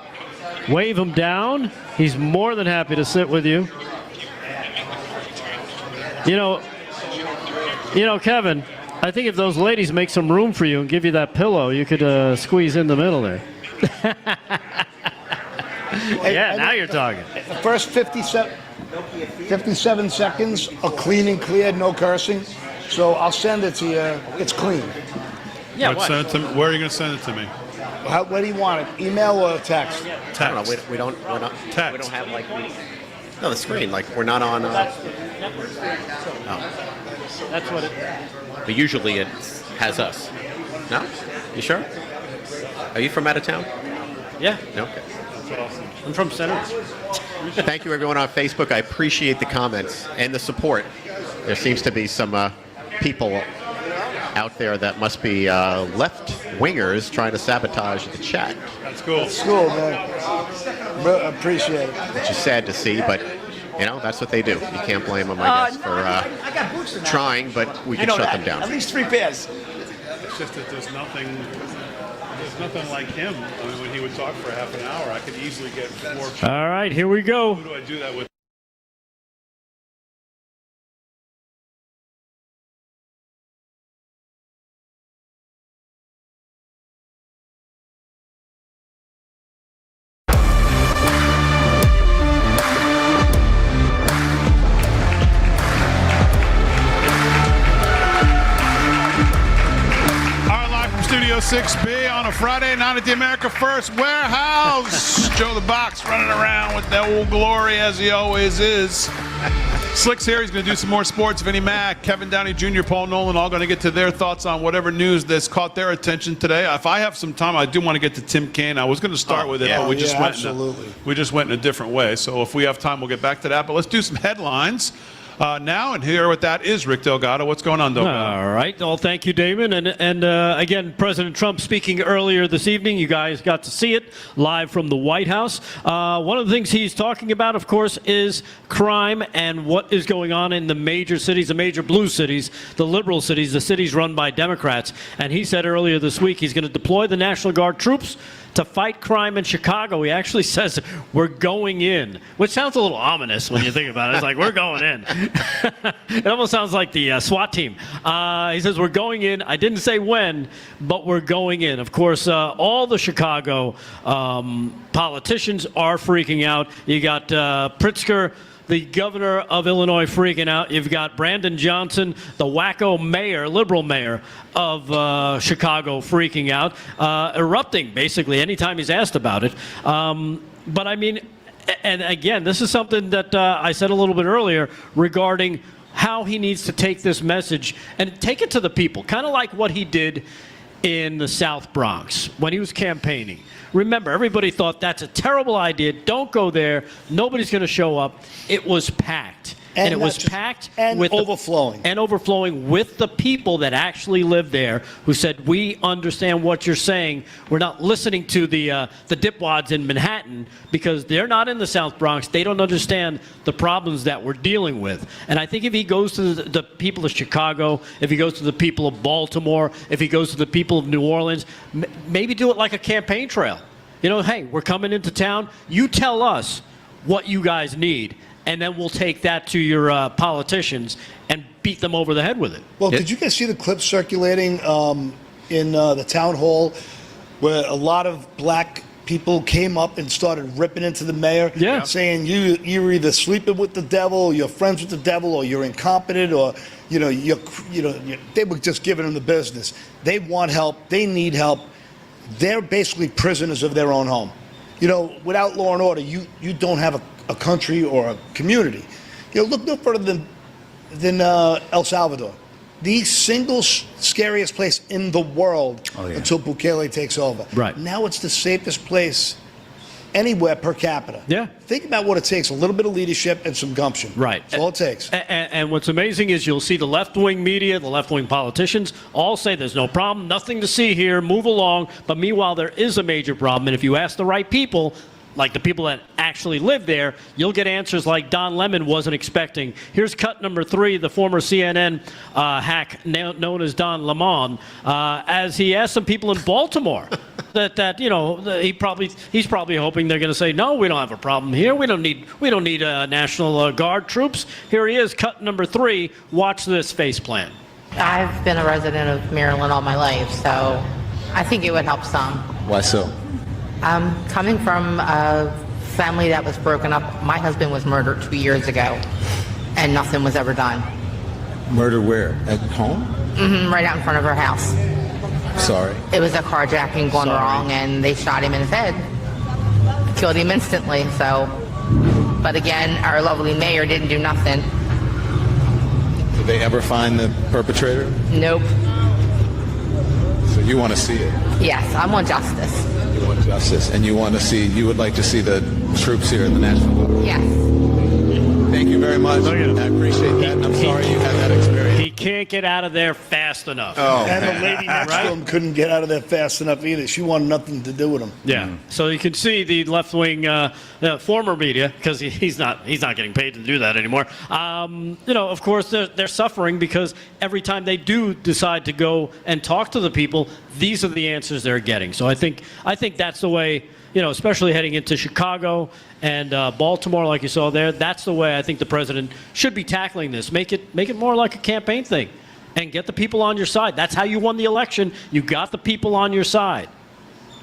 wave him down. He's more than happy to sit with you. You know, Kevin, I think if those ladies make some room for you and give you that pillow, you could squeeze in the middle there. Yeah, now you're talking. The first 57 seconds are clean and clear, no cursing. So I'll send it to you. It's clean. Yeah, Right, send it to me. Where are you going to send it to me? What do you want it? Email or text? I don't know. We're not. Text. We don't have like. No, the screen. Like we're not on. That's what it. But usually it has us. No? You sure? Are you from out of town? Yeah, No. Okay. I'm from Center. Thank you, everyone on Facebook. I appreciate the comments and the support. There seems to be some people out there that must be left-wingers trying to sabotage the chat, That's cool. It's cool, man. Appreciate it. which is sad to see, but, you know, that's what they do. You can't blame them, I guess, for I got boots in that. trying, but we can shut them down. At least 3 pairs. It's just that there's nothing like him. I mean, when he would talk for half an hour, I could easily get 4. All right, here we go. Who do I do that with? 6B on a Friday night at the America First Warehouse. Joe the Box running around with that old glory as he always is. Slick's here. He's going to do some more sports. Vinnie Mack, Kevin Downey Jr., Paul Nolan, all going to get to their thoughts on whatever news that's caught their attention today. If I have some time, I do want to get to Tim Kaine. I was going to start with it, but we just went in a different way. So if we have time, we'll get back to that. But let's do some headlines. Now, and here with that is Rick Delgado. What's going on, Delgado? All right. Well, thank you, Damon. And again, President Trump speaking earlier this evening. You guys got to see it live from the White House. One of the things he's talking about, of course, is crime and what is going on in the major cities, the major blue cities, the liberal cities, the cities run by Democrats. And he said earlier this week he's going to deploy the National Guard troops to fight crime in Chicago. He actually says we're going in, which sounds a little ominous when you think about it. It's like, we're going in. It almost sounds like the SWAT team. He says we're going in. I didn't say when, but we're going in. Of course, all the Chicago politicians are freaking out. You got Pritzker, the governor of Illinois, freaking out. You've got Brandon Johnson, the wacko mayor, liberal mayor of Chicago, freaking out, erupting basically anytime he's asked about it. But I mean, and again, this is something that I said a little bit earlier regarding how he needs to take this message and take it to the people, kind of like what he did in the South Bronx when he was campaigning. Remember, everybody thought that's a terrible idea. Don't go there. Nobody's going to show up. It was packed. And it was packed with overflowing with the people that actually live there, who said, we understand what you're saying. We're not listening to the dipwads in Manhattan because they're not in the South Bronx. They don't understand the problems that we're dealing with. And I think if he goes to the people of Chicago, if he goes to the people of Baltimore, if he goes to the people of New Orleans, maybe do it like a campaign trail. You know, hey, we're coming into town. You tell us what you guys need, and then we'll take that to your politicians and beat them over the head with it. Well, did you guys see the clip circulating in the town hall where a lot of black people came up and started ripping into the mayor, saying you're either sleeping with the devil, you're friends with the devil, or you're incompetent, or they were just giving him the business. They want help. They need help. They're basically prisoners of their own home. You know, without law and order, you don't have a country or a community. You know, look no further than El Salvador, the single scariest place in the world until Bukele takes over. Right. Now it's the safest place anywhere per capita. Yeah. Think about what it takes, a little bit of leadership and some gumption. Right. That's all it takes. And what's amazing is you'll see the left-wing media, the left-wing politicians all say there's no problem, nothing to see here, move along. But meanwhile, there is a major problem. And if you ask the right people, like the people that actually live there, you'll get answers like Don Lemon wasn't expecting. Here's cut number 3, the former CNN hack known as Don Lemon, as he asked some people in Baltimore that he's probably hoping they're going to say, no, we don't have a problem here. We don't need National Guard troops. Here he is, cut number 3. Watch this face plant. I've been a resident of Maryland all my life, so I think it would help some. Why so? Coming from a family that was broken up, my husband was murdered 2 years ago, and nothing was ever done. Murder where? At home? Right out in front of our house. Sorry. It was a carjacking gone wrong, and they shot him in his head. Killed him instantly, so. But again, our lovely mayor didn't do nothing. Did they ever find the perpetrator? Nope. So you want to see it? Yes, I want justice. You want justice, and you would like to see the troops here in the National Guard? Yes. Thank you very much. I appreciate that, and I'm sorry you had that experience. He can't get out of there fast enough. And the lady next to him couldn't get out of there fast enough either. She wanted nothing to do with him. Yeah. So you can see the left-wing former media, because he's not getting paid to do that anymore. Of course, they're suffering because every time they do decide to go and talk to the people, these are the answers they're getting. So I think that's the way. Especially heading into Chicago and Baltimore, like you saw there, that's the way I think the president should be tackling this. Make it more like a campaign thing, and get the people on your side. That's how you won the election. You got the people on your side.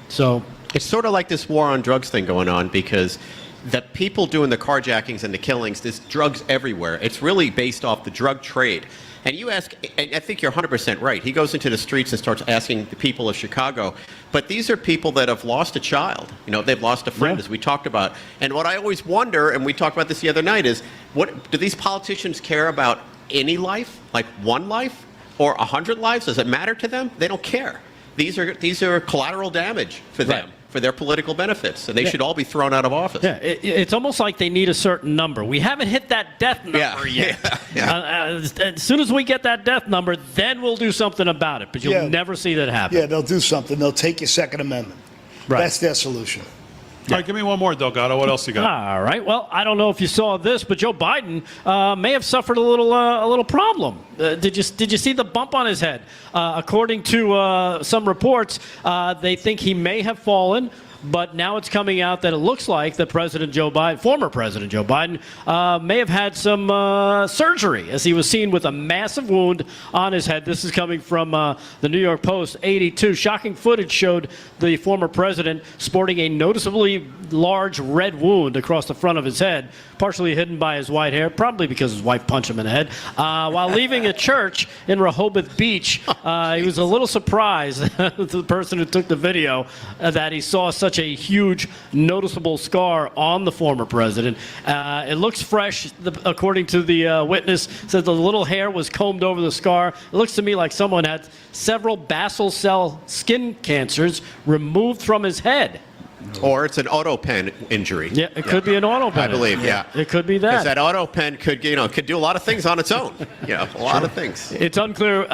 So it's sort of like this war on drugs thing going on, because the people doing the carjackings and the killings, there's drugs everywhere. It's really based off the drug trade. And you ask, I think you're 100% right. He goes into the streets and starts asking the people of Chicago. But these are people that have lost a child. They've lost a friend, as we talked about. And what I always wonder, and we talked about this the other night, is what do these politicians care about any life, like one life or 100 lives? Does it matter to them? They don't care. These are collateral damage for them. For their political benefits, and they should all be thrown out of office. Yeah, it's almost like they need a certain number. We haven't hit that death number yet. As soon as we get that death number, then we'll do something about it. But you'll never see that happen. Yeah, they'll do something. They'll take your Second Amendment. Right. That's their solution. All right, give me one more, Delgado. What else you got? All right. Well, I don't know if you saw this, but Joe Biden may have suffered a little problem. Did you see the bump on his head? According to some reports, they think he may have fallen. But now it's coming out that it looks like that former President Joe Biden, may have had some surgery, as he was seen with a massive wound on his head. This is coming from the New York Post. 82. Shocking footage showed the former president sporting a noticeably large red wound across the front of his head, partially hidden by his white hair, probably because his wife punched him in the head. While leaving a church in Rehoboth Beach, he was a little surprised, the person who took the video, that he saw such a huge, noticeable scar on the former president. It looks fresh, according to the witness, said the little hair was combed over the scar. It looks to me like someone had several basal cell skin cancers removed from his head. Or it's an auto pen injury. Yeah, it could be an auto pen. I believe, It could be that. Because that auto pen could do a lot of things on its own. A lot of things. It's unclear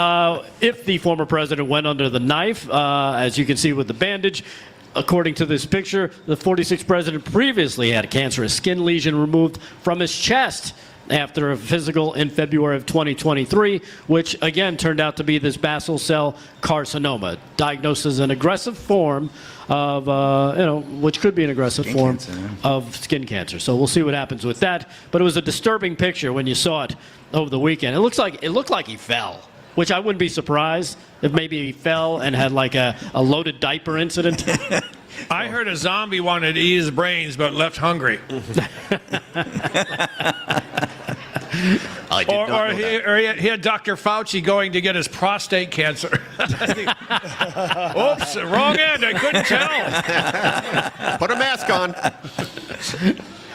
if the former president went under the knife, as you can see with the bandage. According to this picture, the 46th president previously had a cancerous skin lesion removed from his chest after a physical in February of 2023, which again turned out to be this basal cell carcinoma, diagnosed as an aggressive form of, which could be an aggressive form of skin cancer. So we'll see what happens with that. But it was a disturbing picture when you saw it over the weekend. It looked like he fell, which I wouldn't be surprised if maybe he fell and had like a loaded diaper incident. I heard a zombie wanted to eat his brains but left hungry. I did not know that. He had Dr. Fauci going to get his prostate cancer. Oops, wrong end. I couldn't tell. Put a mask on.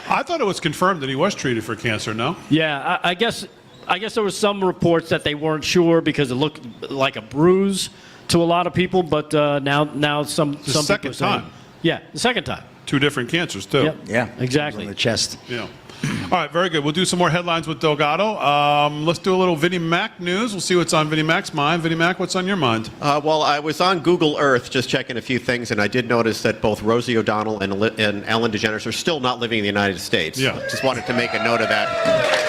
I thought it was confirmed that he was treated for cancer, no? Yeah, I guess there was some reports that they weren't sure because it looked like a bruise to a lot of people, but now some people are second saying, time. Yeah, the second time. 2 different cancers, too. Yep. Yeah, exactly. on the chest. Yeah. All right, very good. We'll do some more headlines with Delgado. Let's do a little Vinnie Mack news. We'll see what's on Vinnie Mack's mind. Vinnie Mack, what's on your mind? Well, I was on Google Earth just checking a few things, and I did notice that both Rosie O'Donnell and Ellen DeGeneres are still not living in the United States. Yeah. Just wanted to make a note of that.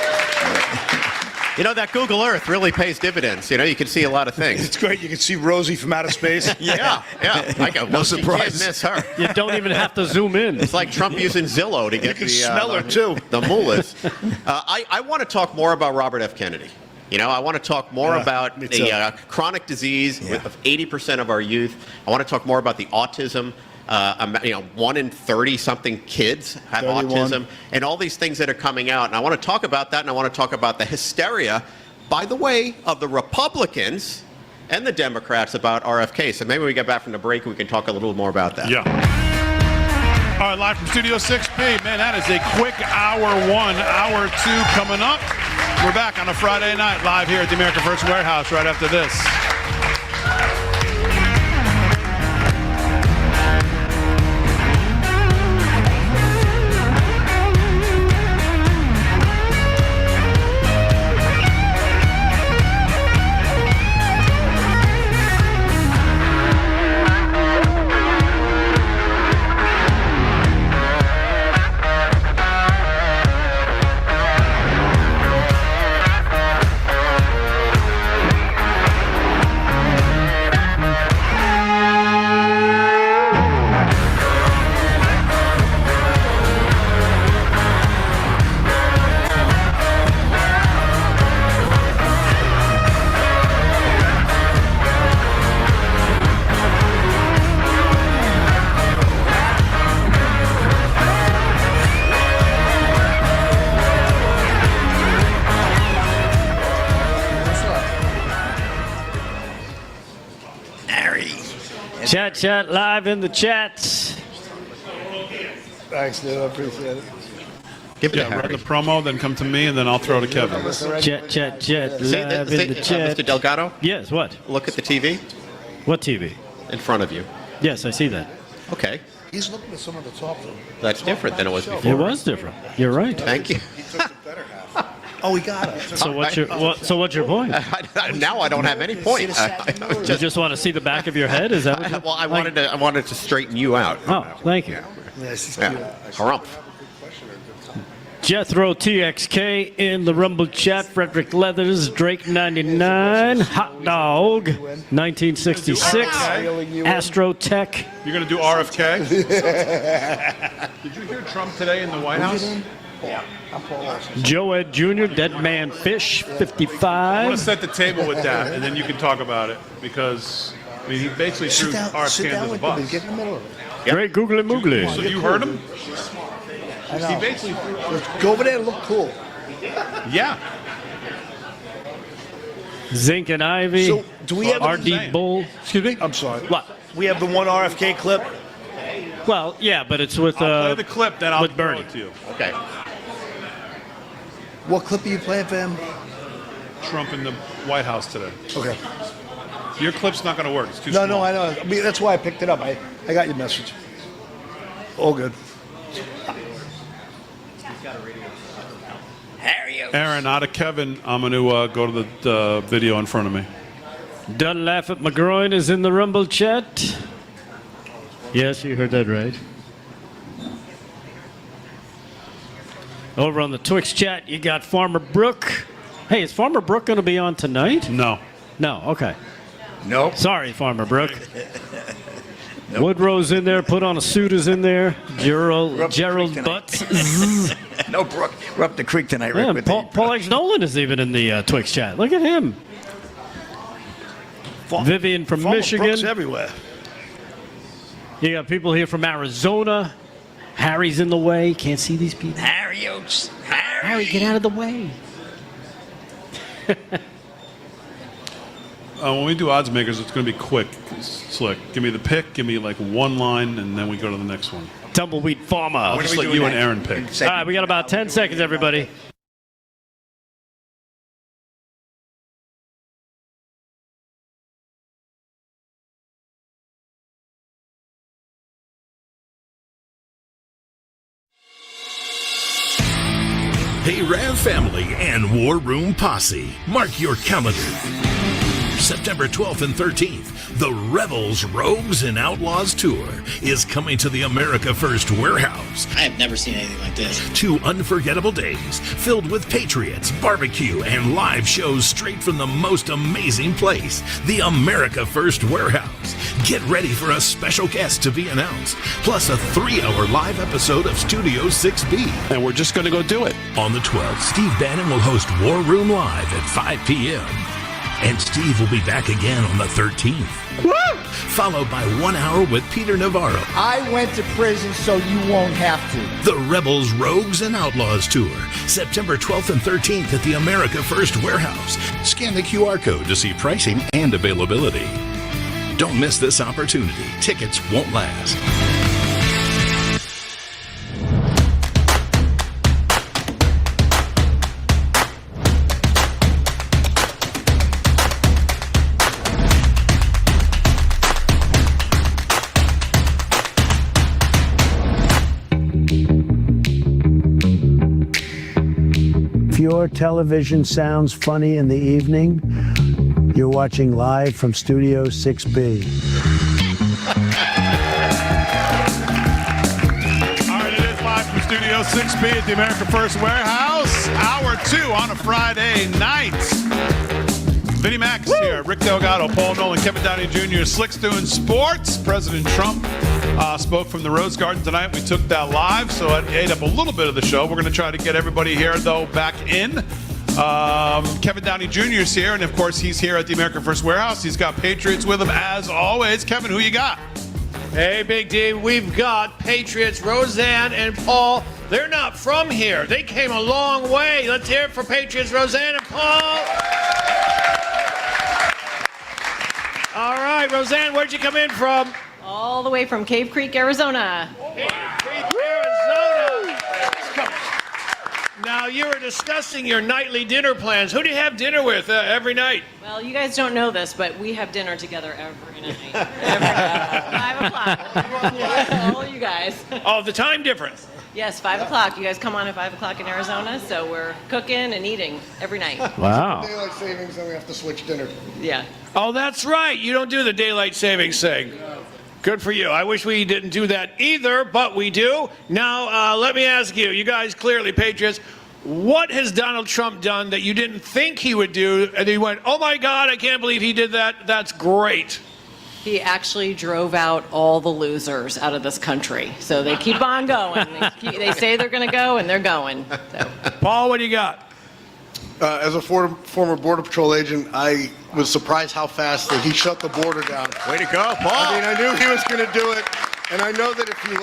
That Google Earth really pays dividends. You can see a lot of things. It's great. You can see Rosie from outer space. Yeah. I go, No you can't surprise. miss her. You don't even have to zoom in. It's like Trump using Zillow to get can smell her, too. The mullahs. I want to talk more about Robert F. Kennedy. I want to talk more about me too. the chronic disease of 80% of our youth. I want to talk more about the autism. 1 in 30-something kids have 31. autism, and all these things that are coming out. And I want to talk about that, and I want to talk about the hysteria, by the way, of the Republicans and the Democrats about RFK. So maybe when we get back from the break, we can talk a little more about that. Yeah. All right, live from Studio 6B. Man, that is a quick hour 1, hour 2 coming up. We're back on a Friday night live here at the American First Warehouse right after this. Chat live in the chats. Thanks, dude. I appreciate it. Give it to Run Harry. the promo, then come to me, and then I'll throw to Kevin. Chat Say live in the chat. Mr. Delgado, Yes, what? look at the TV What TV? in front of you. Yes, I see that. Okay, He's looking at some of the top of them. that's different than it was It before. was different. You're right. Thank you. Oh, he got it. So what's your point? Now I don't have any point. You just want to see the back of your head? Is that what you're, Well, I wanted to straighten you out. Oh, thank you. Yes, he's cute. Yeah. Harumph. Jethro TXK in the Rumble chat. Frederick Leathers, Drake 99, Hot Dog 1966, Astro Tech. You're going to do RFK? Did you hear Trump today in the White House? Joe Ed Jr., Dead Man Fish I want to 55. set the table with that, and then you can talk about it, because I mean, he basically threw Sit RFK down under the with bus. him. Get in the middle of it. Great Googly So Moogly. you heard him? I He know. basically threw. Go over there and look cool. Yeah. Zinc and Ivy. So, do we have RD Bull. Excuse me? I'm sorry. What? We have the one RFK clip. Well, yeah, but it's with I'll play the clip, then I'll with throw Bernie. it to you. Okay. What clip are you playing for him? Trump in the White House today. Okay. Your clip's not going to work. It's too No, small. no, I know. I mean, that's why I picked it up. I got your message. All good. Aaron, out of Kevin, I'm going to go to the video in front of me. Don't laugh at McGroin is in the Rumble chat. Yes, you heard that right. Over on the Twix chat, you got Farmer Brook. Hey, is Farmer Brook going to be on tonight? No. No, okay. Nope. Sorry, Farmer Brook. Woodrow's in there, put on a suit is in there. Gerald tonight. Butts. No, Brooke. We're up the creek tonight, Rick. Yeah, with Paul X. Nolan is even in the Twix chat. Look at him. Vivian from Farmer Michigan. Brooks everywhere. You got people here from Arizona. Harry's in the way. Can't see these people. Harry Oates. Harry, get out of the way. When we do Oddsmakers, it's going to be quick, slick. Give me the pick, give me like one line, and then we go to the next one. Tumbleweed Pharma. I'll just let you and Aaron pick. All right, we got about 10 seconds, everybody. Hey Rav family and War Room Posse, mark your calendar. September 12th and 13th, the Rebels, Rogues, and Outlaws Tour is coming to the America First Warehouse. I have never seen anything like this. 2 unforgettable days filled with Patriots, barbecue, and live shows straight from the most amazing place, the America First Warehouse. Get ready for a special guest to be announced, plus a 3-hour live episode of Studio 6B. And we're just going to go do it. On the 12th, Steve Bannon will host War Room Live at 5 p.m. And Steve will be back again on the 13th. Woo! Followed by 1 hour with Peter Navarro. I went to prison so you won't have to. The Rebels, Rogues, and Outlaws Tour, September 12th and 13th at the America First Warehouse. Scan the QR code to see pricing and availability. Don't miss this opportunity. Tickets won't last. If your television sounds funny in the evening, you're watching live from Studio 6B. All right, it is live from Studio 6B at the America First Warehouse. Hour 2 on a Friday night. Vinnie Mack is here. Rick Delgado, Paul Nolan, Kevin Downey Jr., Slick's doing sports. President Trump spoke from the Rose Garden tonight. We took that live, so it ate up a little bit of the show. We're going to try to get everybody here, though, back in. Kevin Downey Jr. is here, and of course, he's here at the America First Warehouse. He's got Patriots with him, as always. Kevin, who you got? Hey, Big D, we've got Patriots, Roseanne and Paul. They're not from here. They came a long way. Let's hear it for Patriots, Roseanne and Paul. All right, Roseanne, where'd you come in from? All the way from Cave Creek, Arizona. Arizona. Now, you were discussing your nightly dinner plans. Who do you have dinner with every night? Well, you guys don't know this, but we have dinner together every night. Every night. 5 o'clock. All you guys. Oh, the time difference. Yes, 5 o'clock. You guys come on at 5 o'clock in Arizona, so we're cooking and eating every night. Wow. Daylight savings, then we have to switch dinner. Yeah. Oh, that's right. You don't do the daylight savings thing. Good for you. I wish we didn't do that either, but we do. Now, let me ask you, you guys clearly patriots, what has Donald Trump done that you didn't think he would do, and you went, oh my God, I can't believe he did that. That's great. He actually drove out all the losers out of this country. So they keep on going. They say they're going to go, and they're going. So. Paul, what do you got? As a former Border Patrol agent, I was surprised how fast that he shut the border down. Way to go, Paul. I mean, I knew he was going to do it, and I know that if you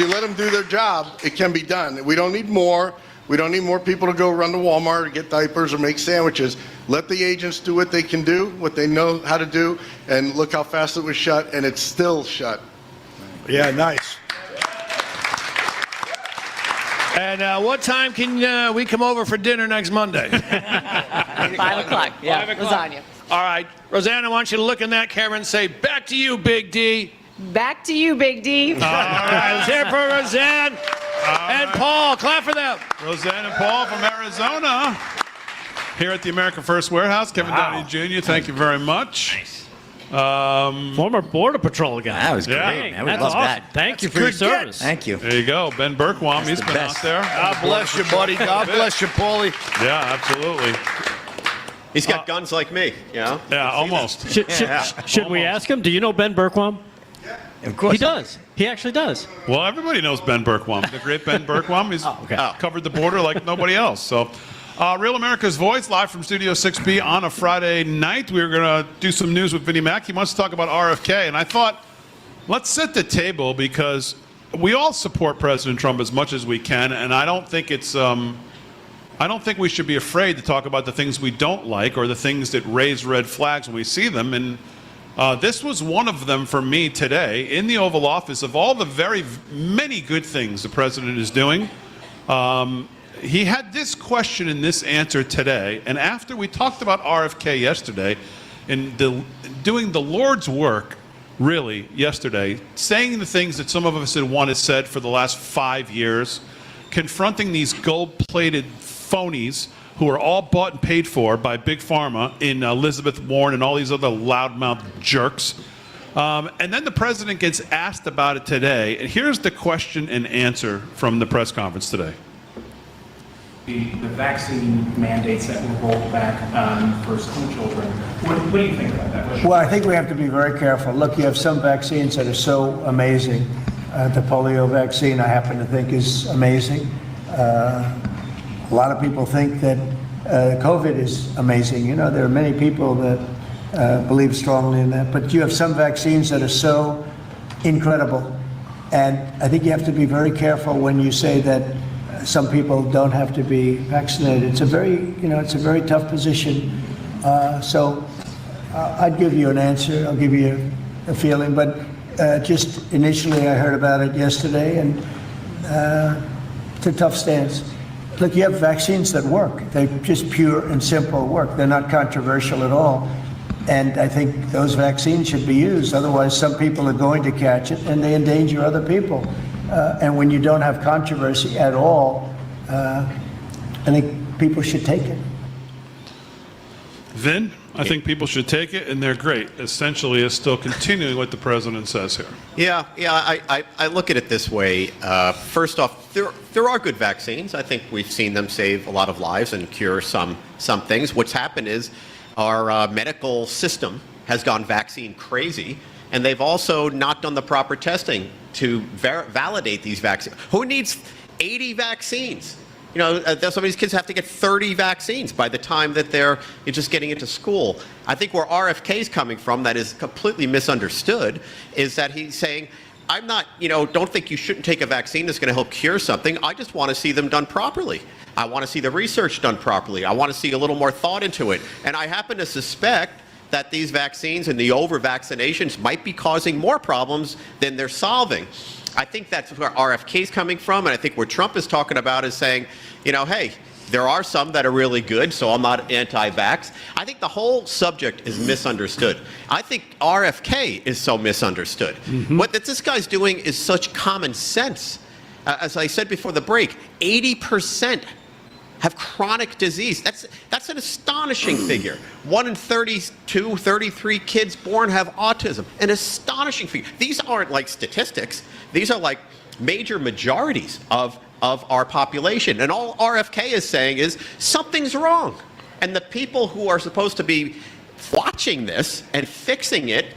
let them do their job, it can be done. We don't need more. We don't need more people to go run to Walmart or get diapers or make sandwiches. Let the agents do what they can do, what they know how to do, and look how fast it was shut, and it's still shut. Yeah, nice. And what time can we come over for dinner next Monday? 5 o'clock. Yeah, 5 o'clock. lasagna. All right. Roseanne, I want you to look in that camera and say, back to you, Big D. Back to you, Big D. All right. Let's hear it for Roseanne and Paul. Clap for them. Roseanne and Paul from Arizona here at the America First Warehouse. Kevin Downey Jr., thank you very much. Nice. Former Border Patrol guy. That was great, man. We That's love awesome. that. Thank you for your service. Thank you. There you go. Ben Berkwam, he's been out there. God bless you, buddy. God bless you, Paulie. Yeah, absolutely. He's got guns like me, you know? Yeah, almost. Should we ask him? Do you know Ben Berkwam? Of course. He does. He actually does. Well, everybody knows Ben Berkwam, the great Ben Berkwam. He's covered the border like nobody else. So, Real America's Voice, live from Studio 6B on a Friday night. We're going to do some news with Vinnie Mack. He wants to talk about RFK, and I thought, let's set the table because we all support President Trump as much as we can, and I don't think it's I don't think we should be afraid to talk about the things we don't like or the things that raise red flags when we see them. And this was one of them for me today in the Oval Office. Of all the very many good things the president is doing, he had this question and this answer today. And after we talked about RFK yesterday and doing the Lord's work, really, yesterday, saying the things that some of us had wanted said for the last 5 years, confronting these gold-plated phonies who are all bought and paid for by Big Pharma in Elizabeth Warren and all these other loudmouth jerks. And then the president gets asked about it today. And here's the question and answer from the press conference today. The vaccine mandates that were rolled back for school children. What do you think about that? Well, I think we have to be very careful. Look, you have some vaccines that are so amazing. The polio vaccine, I happen to think, is amazing. A lot of people think that COVID is amazing. You know, there are many people that believe strongly in that. But you have some vaccines that are so incredible. And I think you have to be very careful when you say that some people don't have to be vaccinated. It's a very tough position. So I'd give you an answer. I'll give you a feeling. But just initially, I heard about it yesterday, and it's a tough stance. Look, you have vaccines that work. They're just pure and simple work. They're not controversial at all. And I think those vaccines should be used. Otherwise, some people are going to catch it, and they endanger other people. And when you don't have controversy at all, I think people should take it. Vin, I think people should take it, and they're great. Essentially, is still continuing what the president says here. Yeah. I look at it this way. First off, there are good vaccines. I think we've seen them save a lot of lives and cure some things. What's happened is our medical system has gone vaccine crazy, and they've also not done the proper testing to validate these vaccines. Who needs 80 vaccines? You know, some of these kids have to get 30 vaccines by the time that they're just getting into school. I think where RFK's coming from, that is completely misunderstood, is that he's saying, I'm not, don't think you shouldn't take a vaccine that's going to help cure something. I just want to see them done properly. I want to see the research done properly. I want to see a little more thought into it. And I happen to suspect that these vaccines and the over-vaccinations might be causing more problems than they're solving. I think that's where RFK is coming from, and I think where Trump is talking about is saying, you know, hey, there are some that are really good, so I'm not anti-vax. I think the whole subject is misunderstood. I think RFK is so misunderstood. What this guy's doing is such common sense. As I said before the break, 80% have chronic disease. That's an astonishing figure. 1 in 32, 33 kids born have autism. An astonishing figure. These aren't like statistics. These are like major majorities of our population. And all RFK is saying is something's wrong. And the people who are supposed to be watching this and fixing it,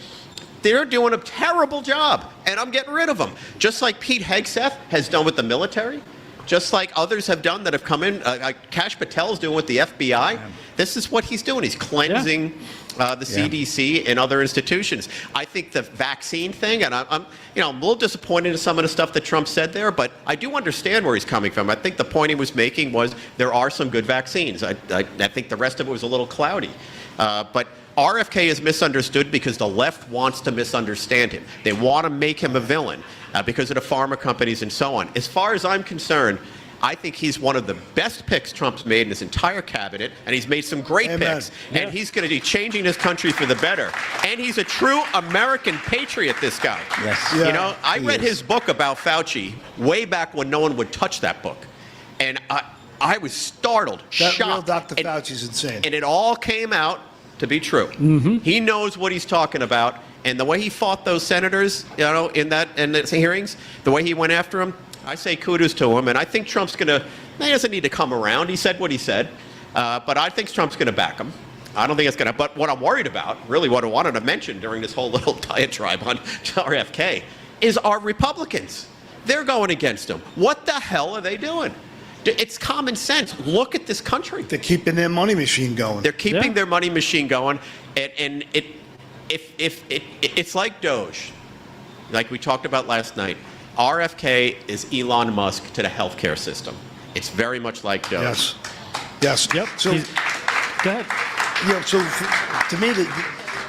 they're doing a terrible job. And I'm getting rid of them. Just like Pete Hegseth has done with the military. Just like others have done that have come in, like Kash Patel's doing with the FBI. This is what he's doing. He's cleansing the CDC and other institutions. I think the vaccine thing, and I'm a little disappointed in some of the stuff that Trump said there, but I do understand where he's coming from. I think the point he was making was there are some good vaccines. I think the rest of it was a little cloudy. But RFK is misunderstood because the left wants to misunderstand him. They want to make him a villain because of the pharma companies and so on. As far as I'm concerned, I think he's one of the best picks Trump's made in his entire cabinet, and he's made some great picks. And he's going to be changing this country for the better. And he's a true American patriot, this guy. Yes. You know, I read his book about Fauci way back when no one would touch that book. And I was startled, That shocked. real Dr. Fauci's insane. And it all came out to be true. He knows what he's talking about, and the way he fought those senators, you know, in the hearings, the way he went after them, I say kudos to him. And I think Trump's he doesn't need to come around. He said what he said, but I think Trump's going to back him. I don't think it's going to. But what I'm worried about, really, what I wanted to mention during this whole little diatribe on RFK, is our Republicans. They're going against him. What the hell are they doing? It's common sense. Look at this country. They're keeping their money machine going. They're keeping their money machine going, and it's like Doge, like we talked about last night. RFK is Elon Musk to the healthcare system. It's very much like Doge. Yes. Yep. So, go ahead. You know, so to me,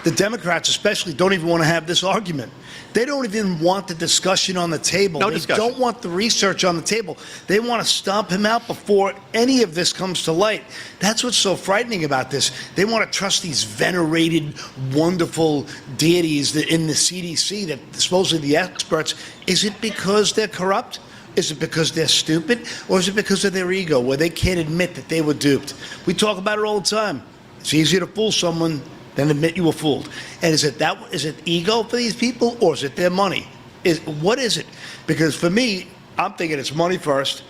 the Democrats especially don't even want to have this argument. They don't even want the discussion on the table. No they discussion. don't want the research on the table. They want to stomp him out before any of this comes to light. That's what's so frightening about this. They want to trust these venerated, wonderful deities in the CDC that supposedly the experts. Is it because they're corrupt? Is it because they're stupid? Or is it because of their ego, where they can't admit that they were duped? We talk about it all the time. It's easier to fool someone than admit you were fooled. And is it ego for these people, or is it their money? What is it? Because for me, I'm thinking it's money first,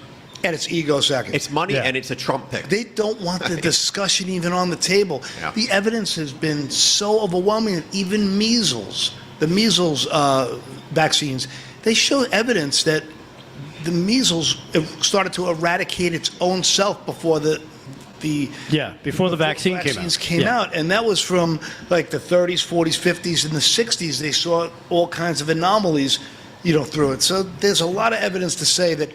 and it's ego second. It's money, and it's a Trump pick. They don't want the discussion even on the table. Yeah. The evidence has been so overwhelming that even the measles vaccines, they show evidence that the measles started to eradicate its own self before before the vaccine came out. And that was from like the 30s, 40s, 50s, and the 60s. They saw all kinds of anomalies, through it. So there's a lot of evidence to say that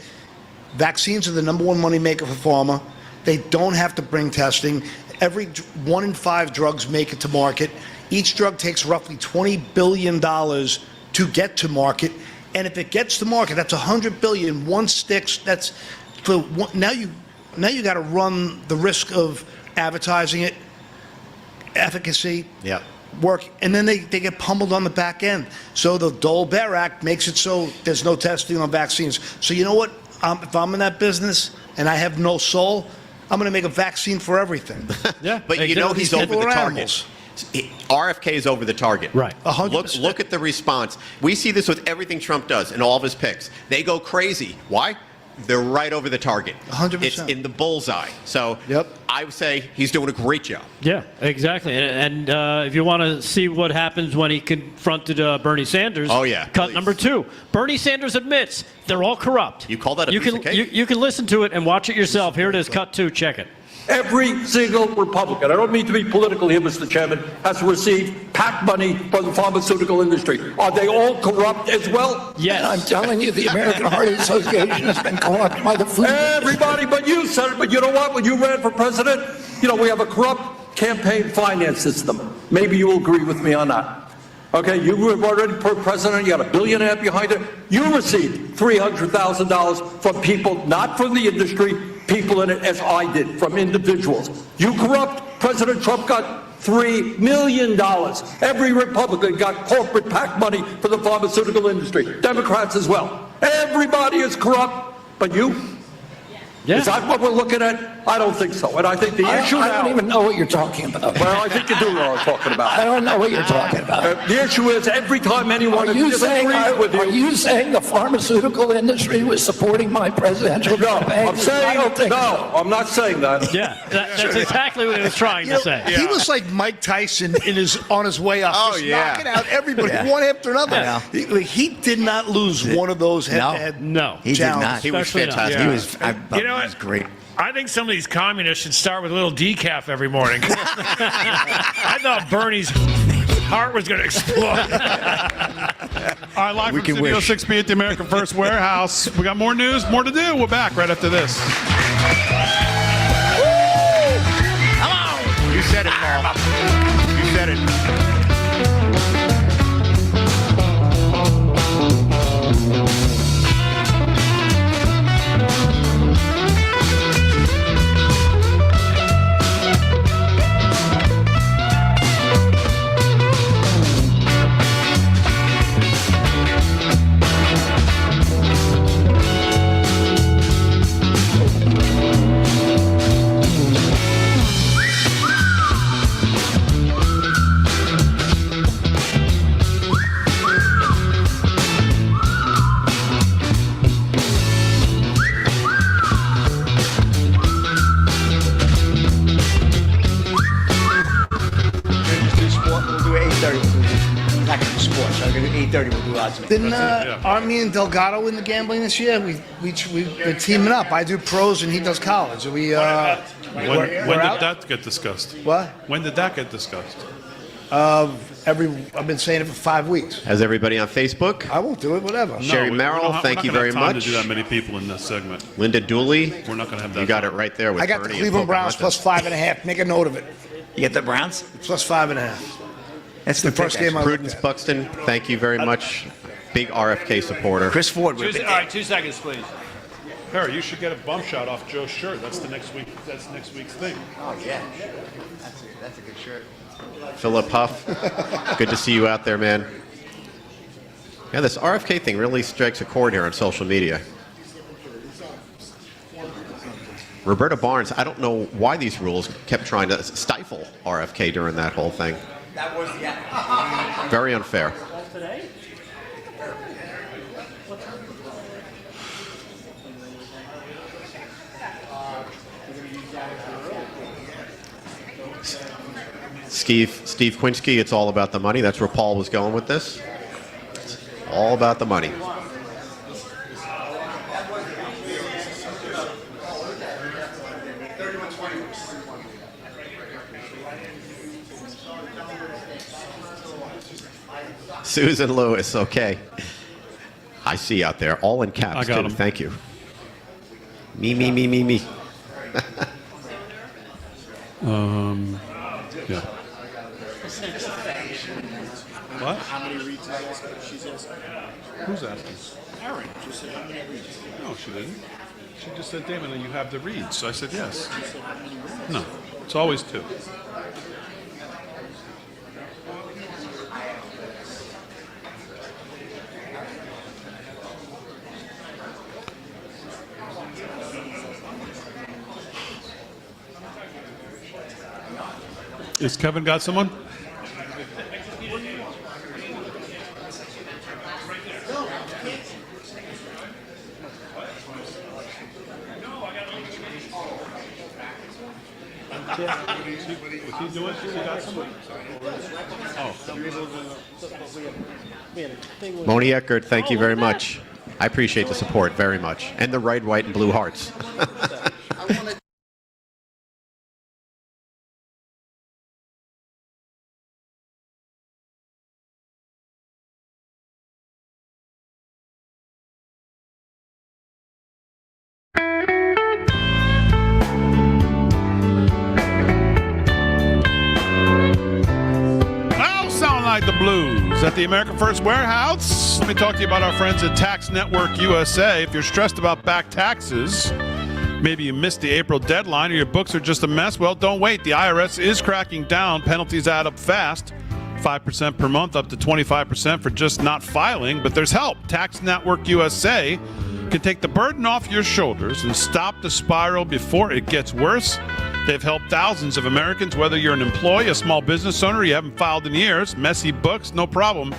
vaccines are the number one moneymaker for pharma. They don't have to bring testing. 1 in 5 drugs make it to market. Each drug takes roughly $20 billion to get to market. And if it gets to market, that's $100 billion. One sticks. That's for one, now you got to run the risk of advertising it, efficacy, work, and then they get pummeled on the back end. So the Dole-Bear Act makes it so there's no testing on vaccines. So you know what? If I'm in that business and I have no soul, I'm going to make a vaccine for everything. But he's over the target. RFK is over the target. Right. 100%. Look at the response. We see this with everything Trump does and all of his picks. They go crazy. Why? They're right over the target. 100%. It's in the bullseye. So I would say he's doing a great job. Yeah, exactly. And if you want to see what happens when he confronted Bernie Sanders, cut number 2. Bernie Sanders admits they're all corrupt. You call that a piece of cake? You can listen to it and watch it yourself. Here it is, cut 2. Check it. Every single Republican, I don't mean to be political here, Mr. Chairman, has received PAC money from the pharmaceutical industry. Are they all corrupt as well? Yes. I'm telling you, the American Heart Association has been corrupt by the food. Everybody but you, Senator. But you know what? When you ran for president, we have a corrupt campaign finance system. Maybe you'll agree with me on that. Okay, you were already president, you got $1.5 billion behind it. You received $300,000 from people, not from the industry, people in it, as I did, from individuals. You corrupt. President Trump got $3 million. Every Republican got corporate PAC money for the pharmaceutical industry. Democrats as well. Everybody is corrupt, but you? Yeah. Is that what we're looking at? I don't think so. And I think the issue now... I don't even know what you're talking about. Well, I think you do know what I'm talking about. I don't know what you're talking about. The issue is every time anyone Are you saying you... the pharmaceutical industry was supporting my presidential campaign? I'm saying... I'm not saying that. Yeah, that's exactly what he was trying to say. He was like Mike Tyson on his way up, just knocking out everybody one after another. Yeah. He did not lose one of those head-to-head No. He did not. He was Especially not. fantastic. He was, You know he was what? great. I think some of these communists should start with a little decaf every morning. I thought Bernie's heart was going to explode. All right, live from Studio 6B at the American First Warehouse. We got more news, more to do. We're back right after this. Come on! You said it, Paul. You said it. Didn't Army and Delgado win the gambling this year? We're teaming up. I do pros and he does college. When did that get discussed? What? When did that get discussed? I've been saying it for 5 weeks. Has everybody on Facebook? I won't do it. Whatever. Sherry Merrill, thank you very much. To do that many people in this segment. Linda Dooley, we're not going to have that. You got it right there with I got Bernie the Cleveland Browns Pocahontas. plus 5.5. Make a note of it. You get the Browns? Plus 5.5. That's the first game I looked Prudence at. Buxton, thank you very much. Big RFK supporter. Chris Ford. All right, 2 seconds, please. Harry, you should get a bump shot off Joe's shirt. That's next week's thing. Oh, yeah. That's a good shirt. Philip Huff, good to see you out there, man. Yeah, this RFK thing really strikes a chord here on social media. Roberta Barnes, I don't know why these rules kept trying to stifle RFK during that whole thing. That was the Very unfair. Steve Quinski, it's all about the money. That's where Paul was going with this. It's all about the money. Susan Lewis, okay. I see out there, all in caps, I got too. 'em. Thank you. Me. Yeah. What? How many reads she's asking? Who's asking? Aaron just said how many reads. No, she didn't. She just said, Damon, you have the reads. So I said, yes. No, it's always 2. Is Kevin got someone? Was he doing it? He got someone? Moni Eckert, thank you very much. I appreciate the support very much. And the red, white, and blue hearts. like the blues at the America First Warehouse. Let me talk to you about our friends at Tax Network USA. If you're stressed about back taxes, maybe you missed the April deadline or your books are just a mess, well, don't wait. The IRS is cracking down. Penalties add up fast. 5% per month, up to 25% for just not filing. But there's help. Tax Network USA can take the burden off your shoulders and stop the spiral before it gets worse. They've helped thousands of Americans, whether you're an employee, a small business owner, you haven't filed in years, messy books, no problem.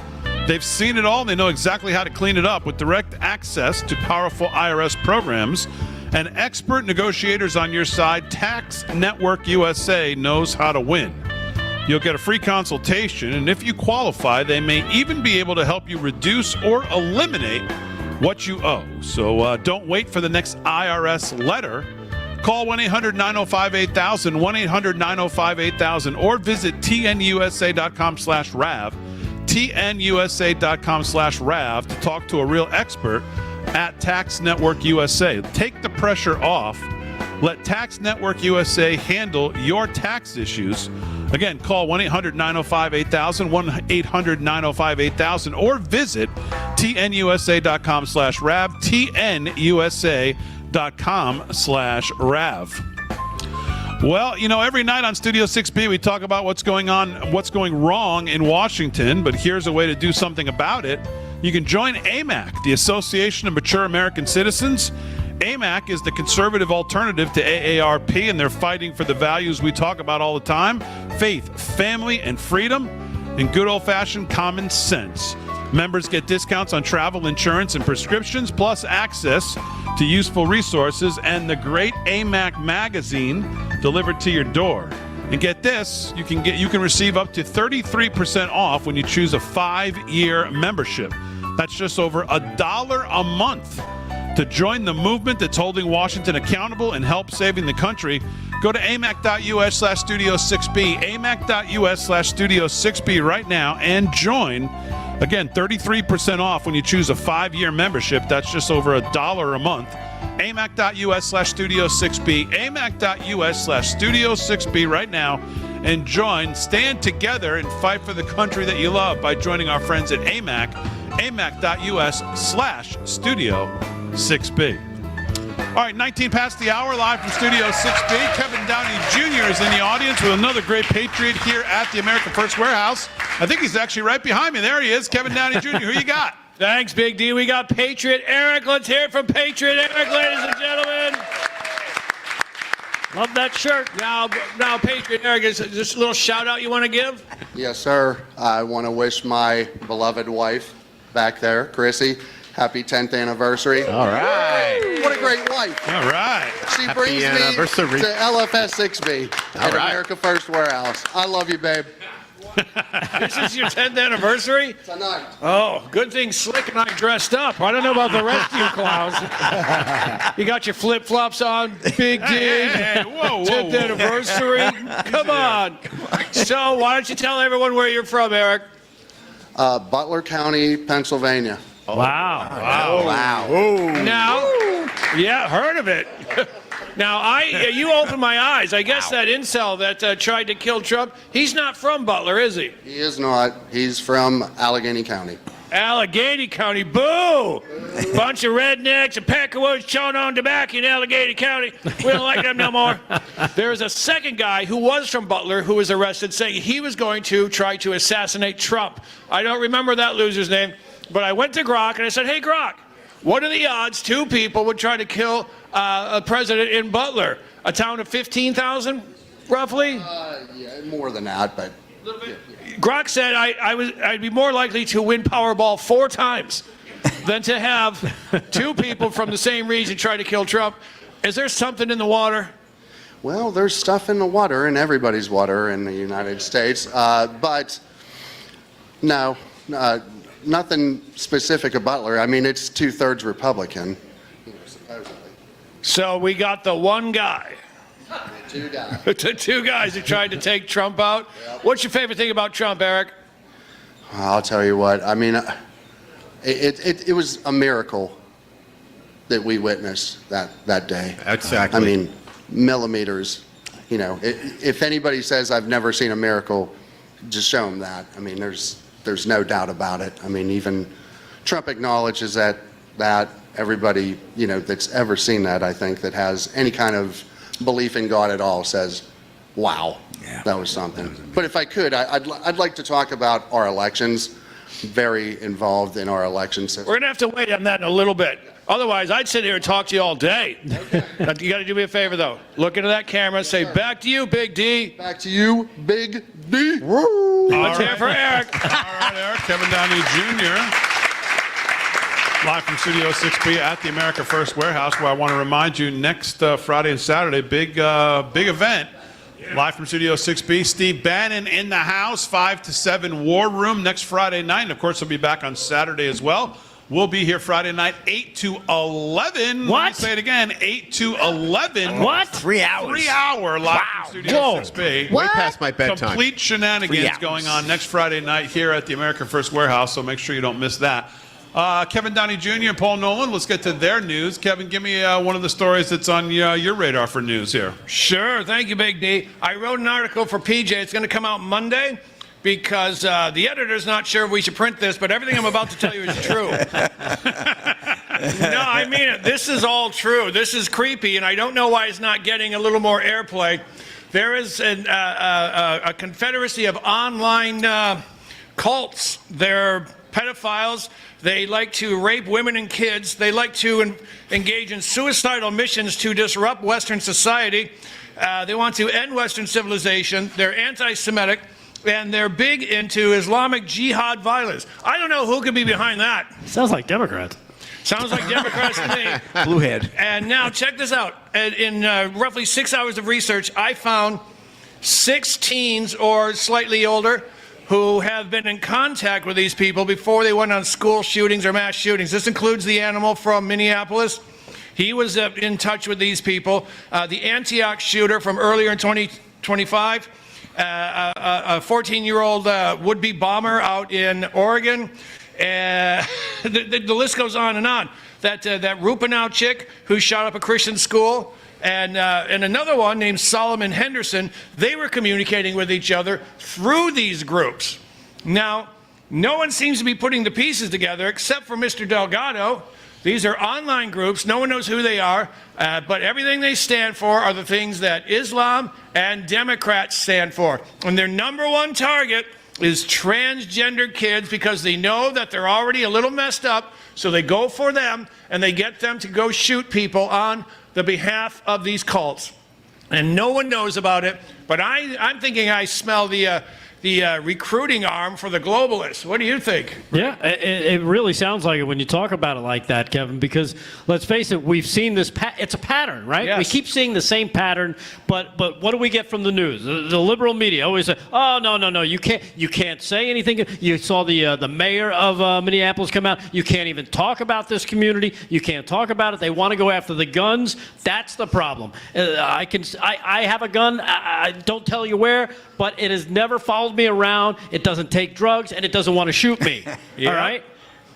They've seen it all. They know exactly how to clean it up with direct access to powerful IRS programs and expert negotiators on your side. Tax Network USA knows how to win. You'll get a free consultation, and if you qualify, they may even be able to help you reduce or eliminate what you owe. So don't wait for the next IRS letter. Call 1-800-905-8000, 1-800-905-8000, or visit tnusa.com/RAV, tnusa.com/RAV to talk to a real expert at Tax Network USA. Take the pressure off. Let Tax Network USA handle your tax issues. Again, call 1-800-905-8000, 1-800-905-8000, or visit tnusa.com/RAV, tnusa.com/RAV. Well, you know, every night on Studio 6B, we talk about what's going wrong in Washington, but here's a way to do something about it. You can join AMAC, the Association of Mature American Citizens. AMAC is the conservative alternative to AARP, and they're fighting for the values we talk about all the time: faith, family, and freedom, and good old-fashioned common sense. Members get discounts on travel, insurance, and prescriptions, plus access to useful resources and the great AMAC magazine delivered to your door. And get this, you can receive up to 33% off when you choose a 5-year membership. That's just over $1 a month. To join the movement that's holding Washington accountable and help saving the country, go to amac.us/Studio6B, amac.us/Studio6B right now and join. Again, 33% off when you choose a 5-year membership. That's just over $1 a month. amac.us/Studio6B, amac.us/Studio6B right now and join. Stand together and fight for the country that you love by joining our friends at AMAC, amac.us/Studio6B. All right, 19 past the hour, live from Studio 6B. Kevin Downey Jr. is in the audience with another great Patriot here at the America First Warehouse. I think he's actually right behind me. There he is, Kevin Downey Jr. Who you got? Thanks, Big D. We got Patriot Eric. Let's hear it from Patriot Eric, ladies and gentlemen. Love that shirt. Now, Patriot Eric, is just a little shout out you want to give? Yes, sir. I want to wish my beloved wife back there, Chrissy, happy 10th anniversary. All right. What a great wife. All right. She Happy brings anniversary. me to LFS 6B at right. America First Warehouse. I love you, babe. This is your 10th anniversary? Tonight. Oh, good thing Slick and I dressed up. I don't know about the rest of you clowns. You got your flip-flops on, Big D. Hey, whoa, 10th anniversary. Come on. So why don't you tell everyone where you're from, Eric? Butler County, Pennsylvania. Wow. Now, yeah, heard of it. Now, you opened my eyes. I guess that incel that tried to kill Trump, he's not from Butler, is he? He is not. He's from Allegheny County. Allegheny County, boo! Bunch of rednecks and peckerwoods chewing on tobacco in Allegheny County. We don't like them no more. There's a second guy who was from Butler who was arrested saying he was going to try to assassinate Trump. I don't remember that loser's name, but I went to Grok and I said, hey, Grok, what are the odds 2 people would try to kill a president in Butler? A town of 15,000, roughly? Yeah, more than that, but... A little bit. Grok said I'd be more likely to win Powerball 4 times than to have 2 people from the same region try to kill Trump. Is there something in the water? Well, there's stuff in the water, in everybody's water in the United States, but no, nothing specific of Butler. I mean, it's 2/3 Republican, supposedly. So we got the one guy. The 2 guys. The 2 guys who tried to take Trump out. Yep. What's your favorite thing about Trump, Eric? I'll tell you what. I mean, it was a miracle that we witnessed that day. Exactly. I mean, millimeters. You know, if anybody says I've never seen a miracle, just show them that. I mean, there's there's no doubt about it. I mean, even Trump acknowledges that everybody, that's ever seen that, I think, that has any kind of belief in God at all says, wow, that was something. But if I could, I'd like to talk about our elections. Very involved in our election system. We're going to have to wait on that in a little bit. Otherwise, I'd sit here and talk to you all day. Now, you got to do me a favor, though. Look into that camera. Say, back to you, Big D. Back to you, Big D. Let's hear it for Eric. All right, Eric. Kevin Downey Jr. Live from Studio 6B at the America First Warehouse, where I want to remind you, next Friday and Saturday, big event. Live from Studio 6B, Steve Bannon in the house, 5 to 7 War Room next Friday night. And of course, he'll be back on Saturday as well. We'll be here Friday night, 8 to 11. What? Let me say it again, 8 to 11. What? 3 hours. 3 hour live from Studio 6B. Way past my bedtime. Complete shenanigans going on next Friday night here at the America First Warehouse, so make sure you don't miss that. Kevin Downey Jr. and Paul Nolan, let's get to their news. Kevin, give me one of the stories that's on your radar for news here. Sure. Thank you, Big D. I wrote an article for PJ. It's going to come out Monday because the editor's not sure if we should print this, but everything I'm about to tell you is true. No, I mean it. This is all true. This is creepy, and I don't know why it's not getting a little more airplay. There is a confederacy of online cults. They're pedophiles. They like to rape women and kids. They like to engage in suicidal missions to disrupt Western society. They want to end Western civilization. They're anti-Semitic, and they're big into Islamic jihad violence. I don't know who could be behind that. Sounds like Democrats. Sounds like Democrats to me. Blue head. And now check this out. In roughly 6 hours of research, I found 6 teens or slightly older who have been in contact with these people before they went on school shootings or mass shootings. This includes the animal from Minneapolis. He was in touch with these people. The Antioch shooter from earlier in 2025, a 14-year-old would-be bomber out in Oregon. The list goes on and on. That Rupanow chick who shot up a Christian school. And another one named Solomon Henderson, they were communicating with each other through these groups. Now, no one seems to be putting the pieces together except for Mr. Delgado. These are online groups. No one knows who they are, but everything they stand for are the things that Islam and Democrats stand for. And their number one target is transgender kids because they know that they're already a little messed up, so they go for them and they get them to go shoot people on the behalf of these cults. And no one knows about it, but I'm thinking I smell the recruiting arm for the globalists. What do you think? Yeah, it really sounds like it when you talk about it like that, Kevin, because let's face it, we've seen this, it's a pattern, right? Yes. We keep seeing the same pattern, but what do we get from the news? The liberal media always say, oh, no, you can't say anything. You saw the mayor of Minneapolis come out. You can't even talk about this community. You can't talk about it. They want to go after the guns. That's the problem. I have a gun. I don't tell you where, but it has never followed me around. It doesn't take drugs, and it doesn't want to shoot me. Yeah. All right?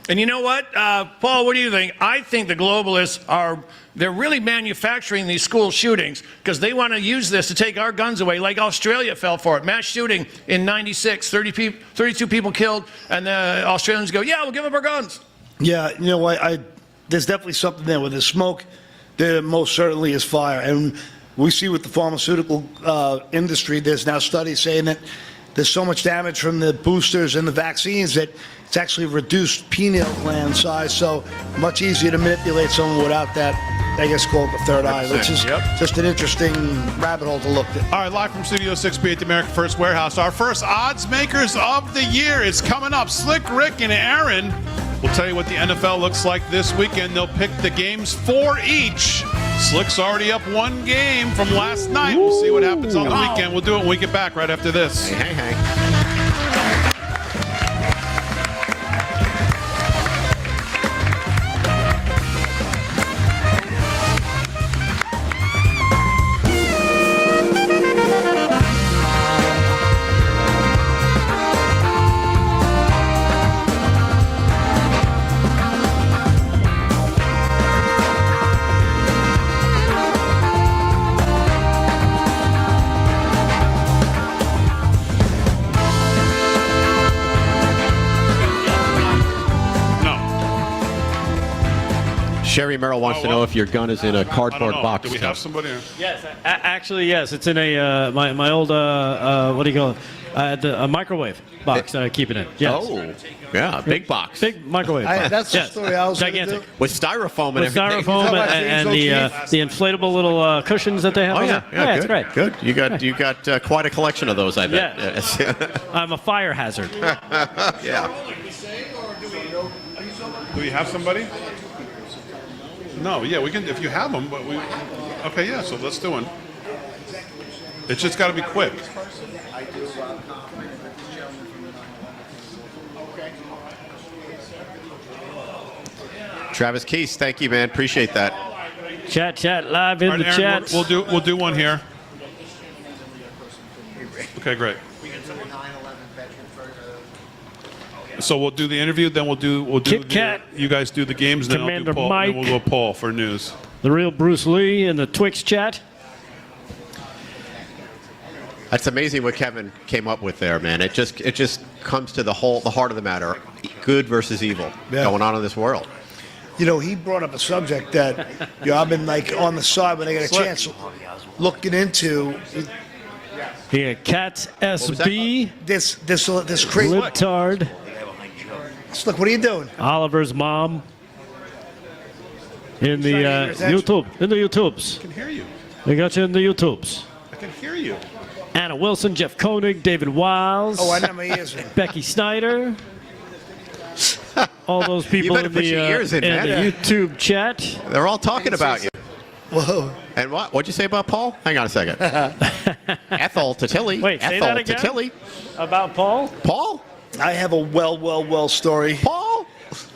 And you know what, Paul, what do you think? I think the globalists they're really manufacturing these school shootings because they want to use this to take our guns away, like Australia fell for it. Mass shooting in 96, 32 people killed, and the Australians go, yeah, we'll give up our guns. Yeah, you know what? There's definitely something there. With the smoke, there most certainly is fire. And we see with the pharmaceutical industry, there's now studies saying that there's so much damage from the boosters and the vaccines that it's actually reduced pineal gland size, so much easier to manipulate someone without that, I guess, called the third eye, which is just an interesting rabbit hole to look at. All right, live from Studio 6B at the America First Warehouse. Our first odds makers of the year is coming up. Slick Rick and Aaron will tell you what the NFL looks like this weekend. They'll pick the games for each. Slick's already up 1 game from last night. We'll see what happens on the weekend. We'll do it when we get back right after this. Hey. Sherry Merrill wants to know if your gun is in a I don't cardboard know. box. Do we have somebody? Yes, actually, yes. It's in a my old what do you call it? A microwave box that I keep it in. Yes. Oh, yeah, big box. Big microwave box. That's the yes. story I was gonna Gigantic. do. With styrofoam and With everything. styrofoam about and James the inflatable little cushions that they have. Oh on yeah, there. yeah, It's good, great. good. You got quite a collection of those, I bet. Yes. Yes. I'm a fire hazard. Yeah. Do we have somebody? No, yeah, we can if you have them. But we. Okay, yeah. So let's do one. It's just got to be quick. Travis Keese, thank you, man. Appreciate that. Chat live in All the right, Aaron, chat. we'll do one here. Okay, great. So we'll do the interview, then we'll do Kit Kat. you guys do the games, then Commander I'll do Paul, Mike. then we'll go Paul for news. The real Bruce Lee in the Twix chat. That's amazing what Kevin came up with there, man. It just comes to the heart of the matter. Good versus evil going on in this world. You know, he brought up a subject that I've been like on the side when I get a chance looking into. Here, Cat SB. This crazy. Libtard. Look, what are you doing? Oliver's mom. In the Trying to get your attention. YouTube. In the YouTubes. I can hear you. They got you in the YouTubes. I can hear you. Anna Wilson, Jeff Koenig, David Wiles. Oh, I know my ears in. Becky Snyder. All those people better in put the, your ears in, man. the YouTube chat. They're all talking about you. Whoa. And what'd you say about Paul? Hang on a second. Ethel Tatilli. Wait, say Ethel that again? Tatilli. About Paul? Paul? I have a well story. Paul?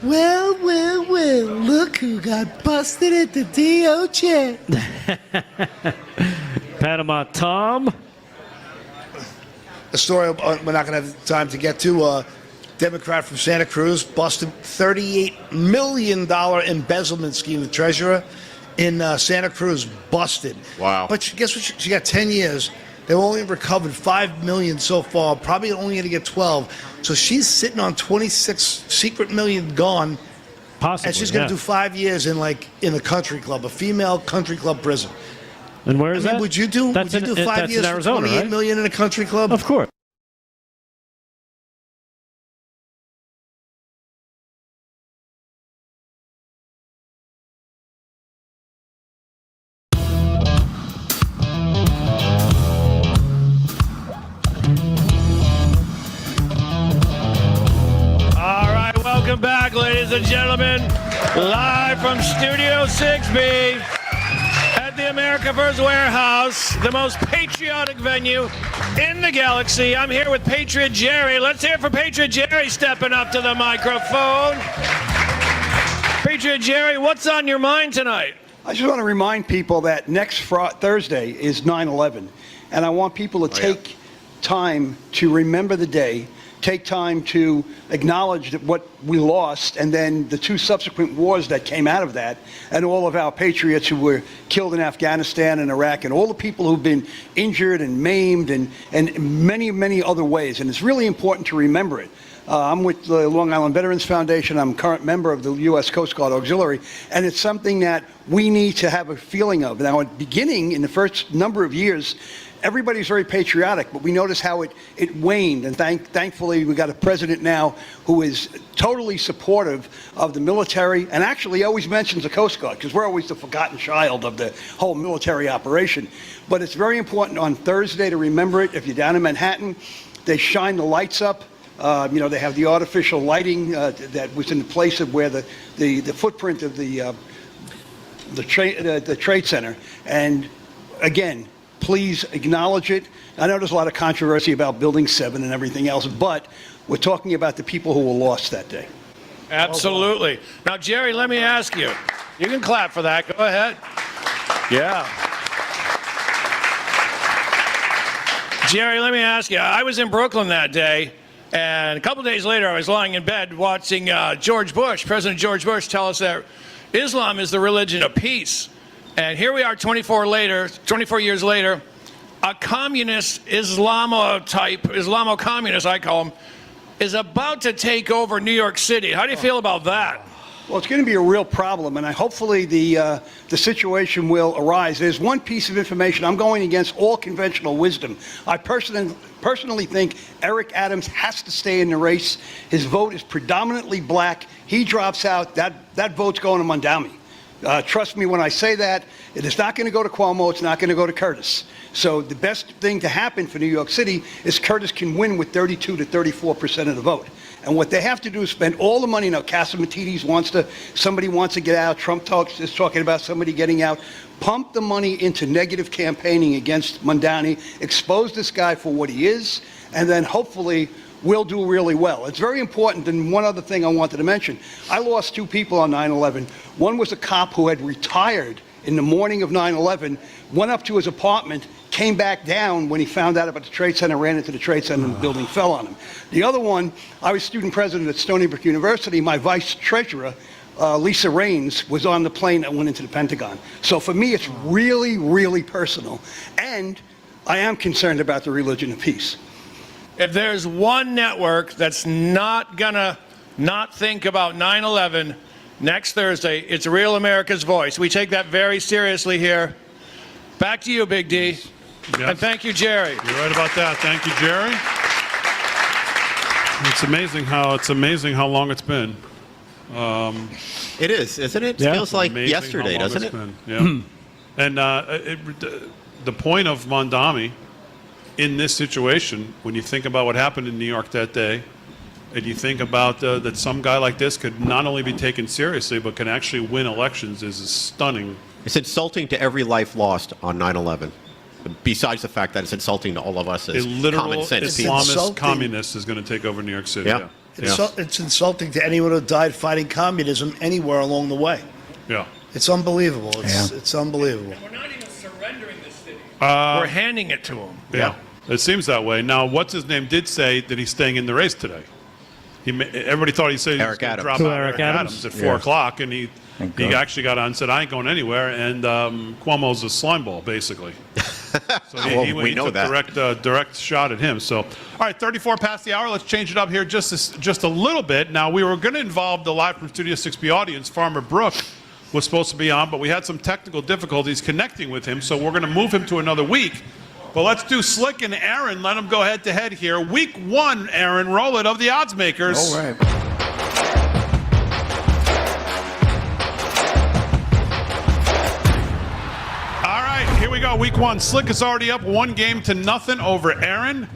Well, look who got busted at the DOJ. Panama Tom. A story we're not going to have time to get to. Democrat from Santa Cruz busted $38 million embezzlement scheme. The treasurer in Santa Cruz busted. Wow. But guess what? She got 10 years. They've only recovered $5 million so far. Probably only going to get 12. So she's sitting on 26 secret million gone. Possibly. And she's going yeah. to do 5 years in a country club, a female country club prison. And where is that? Would you do? That's would you do in, 5 that's years in Arizona, for $28 right? million in a country club? Of course. Welcome back, ladies and gentlemen. Live from Studio 6B at the America First Warehouse, the most patriotic venue in the galaxy. I'm here with Patriot Jerry. Let's hear it for Patriot Jerry stepping up to the microphone. Patriot Jerry, what's on your mind tonight? I just want to remind people that next Thursday is 9/11, and I want people to take time to remember the day. Take time to acknowledge that what we lost and then the 2 subsequent wars that came out of that, and all of our patriots who were killed in Afghanistan and Iraq, and all the people who've been injured and maimed and many other ways. And it's really important to remember it. I'm with the Long Island Veterans Foundation. I'm a current member of the U.S. Coast Guard Auxiliary, and it's something that we need to have a feeling of. Now, at the beginning, in the first number of years, everybody's very patriotic, but we notice how it waned, and thankfully we got a president now who is totally supportive of the military, and actually always mentions the Coast Guard, because we're always the forgotten child of the whole military operation. But it's very important on Thursday to remember it. If you're down in Manhattan, they shine the lights up. They have the artificial lighting that was in the place of where the footprint of the Trade Center. And again, please acknowledge it. I know there's a lot of controversy about Building 7 and everything else, but we're talking about the people who were lost that day. Absolutely. Now, Jerry, let me ask you. You can clap for that. Go ahead. Yeah. Jerry, let me ask you. I was in Brooklyn that day, and a couple days later, I was lying in bed watching President George Bush, tell us that Islam is the religion of peace. And here we are 24 years later, a communist Islamo-communist, I call him, is about to take over New York City. How do you feel about that? Well, it's going to be a real problem, and hopefully the situation will arise. There's one piece of information. I'm going against all conventional wisdom. I personally think Eric Adams has to stay in the race. His vote is predominantly black. He drops out. That vote's going to Mondami. Trust me when I say that. It is not going to go to Cuomo. It's not going to go to Curtis. So the best thing to happen for New York City is Curtis can win with 32 to 34% of the vote. And what they have to do is spend all the money. Now, Casamatides somebody wants to get out. Trump is talking about somebody getting out. Pump the money into negative campaigning against Mondani. Expose this guy for what he is. And then hopefully we'll do really well. It's very important. And one other thing I wanted to mention. I lost 2 people on 9/11. One was a cop who had retired in the morning of 9/11, went up to his apartment, came back down when he found out about the Trade Center, ran into the Trade Center, and the building fell on him. The other one, I was student president at Stony Brook University. My vice treasurer, Lisa Raines, was on the plane that went into the Pentagon. So for me, it's really, really personal. And I am concerned about the religion of peace. If there's one network that's not gonna not think about 9/11 next Thursday, it's Real America's Voice. We take that very seriously here. Back to you, Big D. Yes. And thank you, Jerry. You're right about that. Thank you, Jerry. It's amazing how long it's been. It is, isn't it? Yeah. It feels like Amazing yesterday, how long doesn't it's it? been. Yeah. And the point of Mondami in this situation, when you think about what happened in New York that day, and you think about that some guy like this could not only be taken seriously, but can actually win elections, is stunning. It's insulting to every life lost on 9/11. Besides the fact that it's insulting to all of us as A literal common sense people. Islamist communist is going to take over New York City. Yeah. It's insulting to anyone who died fighting communism anywhere along the way. Yeah. It's unbelievable. It's unbelievable. We're not even surrendering the city. Uh, We're handing it to them. Yeah, it seems that way. Now, what's his name did say that he's staying in the race today. Everybody thought he said he was going to drop out Eric Adams at 4 o'clock, and he actually got on and said, I ain't going anywhere, and Cuomo's a slimeball, basically. So he know took that. direct shot at him. So, all right, 34 past the hour. Let's change it up here just a little bit. Now, we were going to involve the live from Studio 6B audience. Farmer Brooke was supposed to be on, but we had some technical difficulties connecting with him, so we're going to move him to another week. But let's do Slick and Aaron. Let them go head-to-head here. Week 1, Aaron, roll it, of the Oddsmakers. All right. All right, here we go. Week 1. Slick is already up 1-0 over Aaron.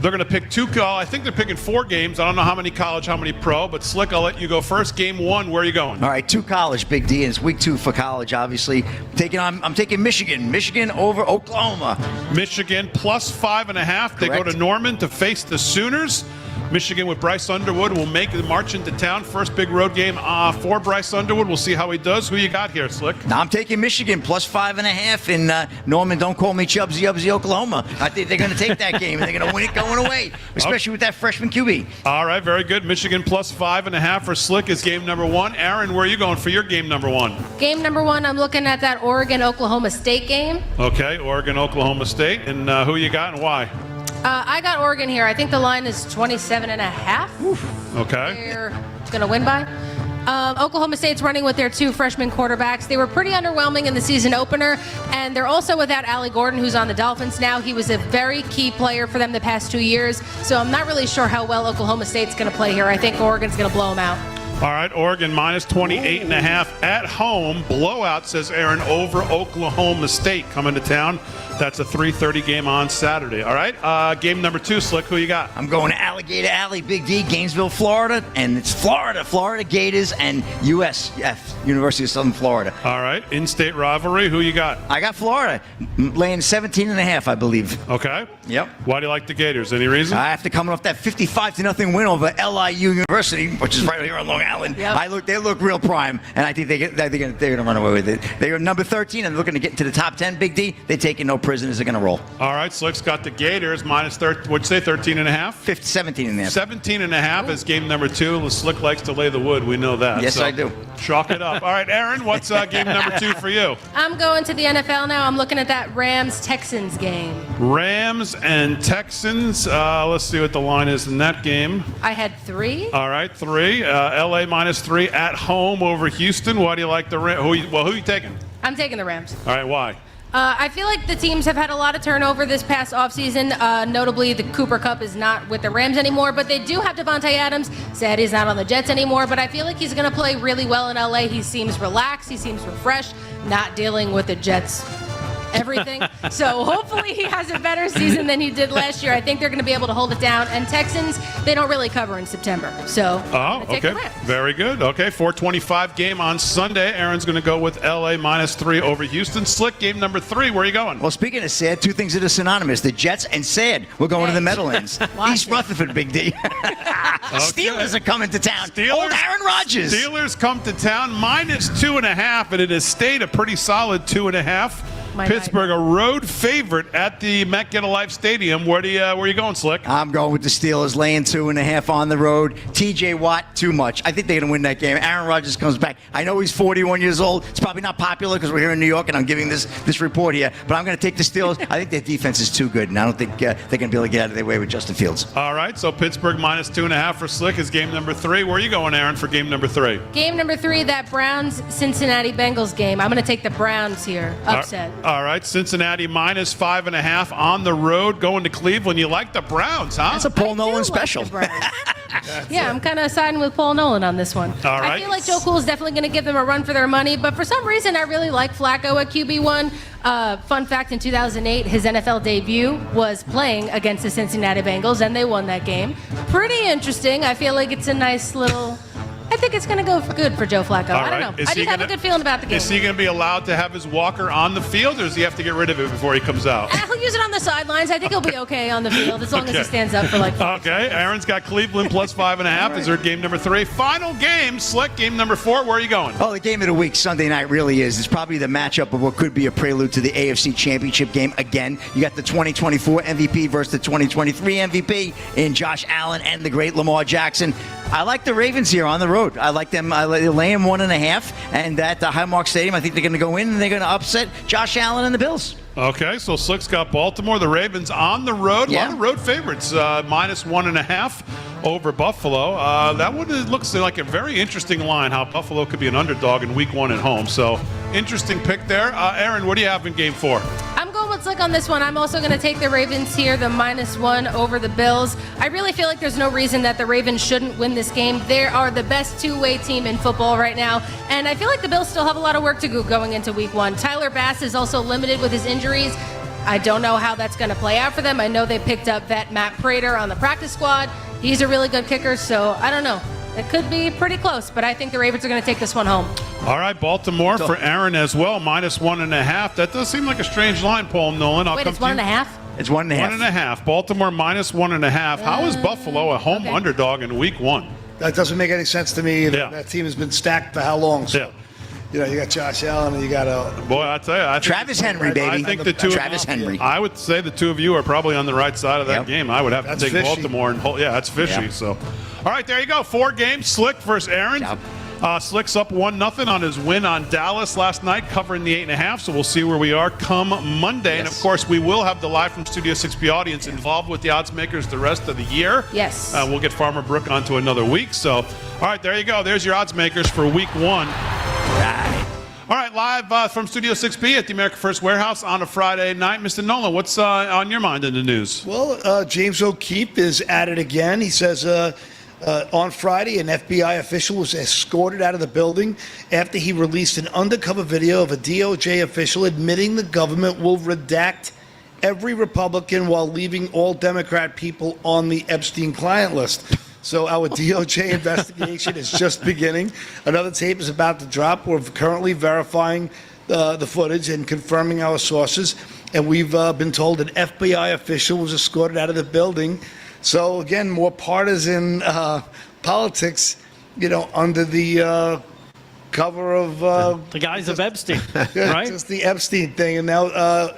They're going to pick I think they're picking 4 games. I don't know how many college, how many pro. But Slick, I'll let you go first. Game 1, where are you going? All right, 2 college, Big D, and it's week 2 for college, obviously. I'm taking Michigan. Michigan over Oklahoma. Michigan plus 5.5. They go to Norman to face the Sooners. Michigan with Bryce Underwood will make the march into town. First big road game for Bryce Underwood. We'll see how he does. Who you got here, Slick? Now I'm taking Michigan plus 5.5 in Norman. Don't call me Chubsy Ubsy, Oklahoma. I think they're going to take that game and they're going to win it going away, especially with that freshman QB. All right, very good. Michigan plus 5.5 for Slick is game number 1. Aaron, where are you going for your game number 1? Game number 1, I'm looking at that Oregon-Oklahoma State game. Okay, Oregon-Oklahoma State. And who you got and why? I got Oregon here. I think the line is 27.5. Okay. They're going to win by. Oklahoma State's running with their 2 freshman quarterbacks. They were pretty underwhelming in the season opener, and they're also without Allie Gordon, who's on the Dolphins now. He was a very key player for them the past 2 years, so I'm not really sure how well Oklahoma State's going to play here. I think Oregon's going to blow them out. All right, Oregon minus 28.5 at home. Blowout, says Aaron, over Oklahoma State coming to town. That's a 3:30 game on Saturday. All right, game number 2, Slick, who you got? I'm going to Alligator Alley, Big D, Gainesville, Florida, and it's Florida Gators and USF, University of Southern Florida. All right, in-state rivalry, who you got? I got Florida, laying 17.5, I believe. Okay. Yep. Why do you like the Gators? Any reason? After coming off that 55-0 win over LIU University, which is right here on Long Island, they look real prime, and I think they're going to run away with it. They are number 13 and looking to get into the top 10, Big D. They're taking no prisoners. They're going to roll. All right, Slick's got the Gators minus 13. What'd you say, 13.5? 17.5. 17.5 is game number 2. Slick likes to lay the wood. We know that. Yes, I do. Chalk it up. All right, Aaron, what's game number 2 for you? I'm going to the NFL now. I'm looking at that Rams-Texans game. Rams and Texans. Let's see what the line is in that game. I had 3. All right, 3. LA LA -3 at home over Houston. Why do you like the Rams? Who are you taking? I'm taking the Rams. All right, why? I feel like the teams have had a lot of turnover this past offseason. Notably, the Cooper Kupp is not with the Rams anymore, but they do have Devontae Adams. Sad he's not on the Jets anymore, but I feel like he's going to play really well in LA. He seems relaxed. He seems refreshed, not dealing with the Jets everything. So hopefully he has a better season than he did last year. I think they're going to be able to hold it down. And Texans, they don't really cover in September. So okay. Very good. Okay, 4:25 game on Sunday. Aaron's going to go with LA -3 over Houston. Slick, game number 3. Where are you going? Well, speaking of sad, two things that are synonymous. The Jets and sad. We're going to the Meadowlands. East Rutherford, Big D. Steelers are coming to town. Old Aaron Rodgers. Steelers come to town -2.5, and it has stayed a pretty solid 2.5. Pittsburgh, a road favorite at the Met Get a Life Stadium. Where are you going, Slick? I'm going with the Steelers, laying 2.5 on the road. TJ Watt, too much. I think they're going to win that game. Aaron Rodgers comes back. I know he's 41 years old. It's probably not popular because we're here in New York and I'm giving this report here. But I'm going to take the Steelers. I think their defense is too good, and I don't think they're going to be able to get out of their way with Justin Fields. All right, so Pittsburgh -2.5 for Slick is game number 3. Where are you going, Aaron, for game number 3? Game number 3, that Browns-Cincinnati Bengals game. I'm going to take the Browns here. Upset. All right, Cincinnati -5.5 on the road, going to Cleveland. You like the Browns, huh? That's a Paul Nolan special. Yeah, I'm kind of siding with Paul Nolan on this one. All right. I feel like Joe Cool is definitely going to give them a run for their money, but for some reason, I really like Flacco at QB1. Fun fact, in 2008, his NFL debut was playing against the Cincinnati Bengals, and they won that game. Pretty interesting. I feel like it's a nice little... I think it's going to go good for Joe Flacco. I don't know. I just have a good feeling about the game. Is he going to be allowed to have his walker on the field, or does he have to get rid of it before he comes out? He'll use it on the sidelines. I think he'll be okay on the field as long as he stands up for like 5 Okay, Aaron's got Cleveland +5.5. Is there game number 3? Final game, Slick, game number 4. Where are you going? Oh, the game of the week, Sunday night, really is. It's probably the matchup of what could be a prelude to the AFC Championship game again. You got the 2024 MVP versus the 2023 MVP in Josh Allen and the great Lamar Jackson. I like the Ravens here on the road. I like them. I lay them 1.5, and at the Highmark Stadium, I think they're going to go in and they're going to upset Josh Allen and the Bills. Okay, so Slick's got Baltimore, the Ravens on the road. A lot of road favorites, -1.5 over Buffalo. That one looks like a very interesting line, how Buffalo could be an underdog in week 1 at home. So, interesting pick there. Aaron, what do you have in game 4? I'm going with Slick on this one. I'm also going to take the Ravens here, the -1 over the Bills. I really feel like there's no reason that the Ravens shouldn't win this game. They are the best two-way team in football right now, and I feel like the Bills still have a lot of work to do going into week 1. Tyler Bass is also limited with his injuries. I don't know how that's going to play out for them. I know they picked up vet Matt Prater on the practice squad. He's a really good kicker, so I don't know. It could be pretty close, but I think the Ravens are going to take this one home. All right, Baltimore for Aaron as well, -1.5. That does seem like a strange line, Paul Nolan. Wait, it's 1.5? It's 1.5. 1.5. Baltimore -1.5. How is Buffalo a home underdog in week 1? That doesn't make any sense to me. That team has been stacked for how long? So, you know, you got Josh Allen and you got Boy, I tell you, Travis Henry, baby. I think the two Travis Henry. I would say the two of you are probably on the right side of that game. I would have to take fishy. Baltimore and that's fishy. So, all right, there you go. 4 games. Slick versus Aaron. Slick's up 1-0 on his win on Dallas last night, covering the 8.5. So we'll see where we are come Monday. And of course, we will have the live from Studio 6B audience involved with the Oddsmakers the rest of the year. Yes. We'll get Pharma Brooke onto another week. So, all right, there you go. There's your Oddsmakers for week 1. All right, live from Studio 6B at the America First Warehouse on a Friday night. Mr. Nolan, what's on your mind in the news? Well, James O'Keefe is at it again. He says on Friday, an FBI official was escorted out of the building after he released an undercover video of a DOJ official admitting the government will redact every Republican while leaving all Democrat people on the Epstein client list. So our DOJ investigation is just beginning. Another tape is about to drop. We're currently verifying the footage and confirming our sources. And we've been told an FBI official was escorted out of the building. So, again, more partisan politics, you know, under the cover of... the guise of Epstein, yeah, right? Just the Epstein thing. And now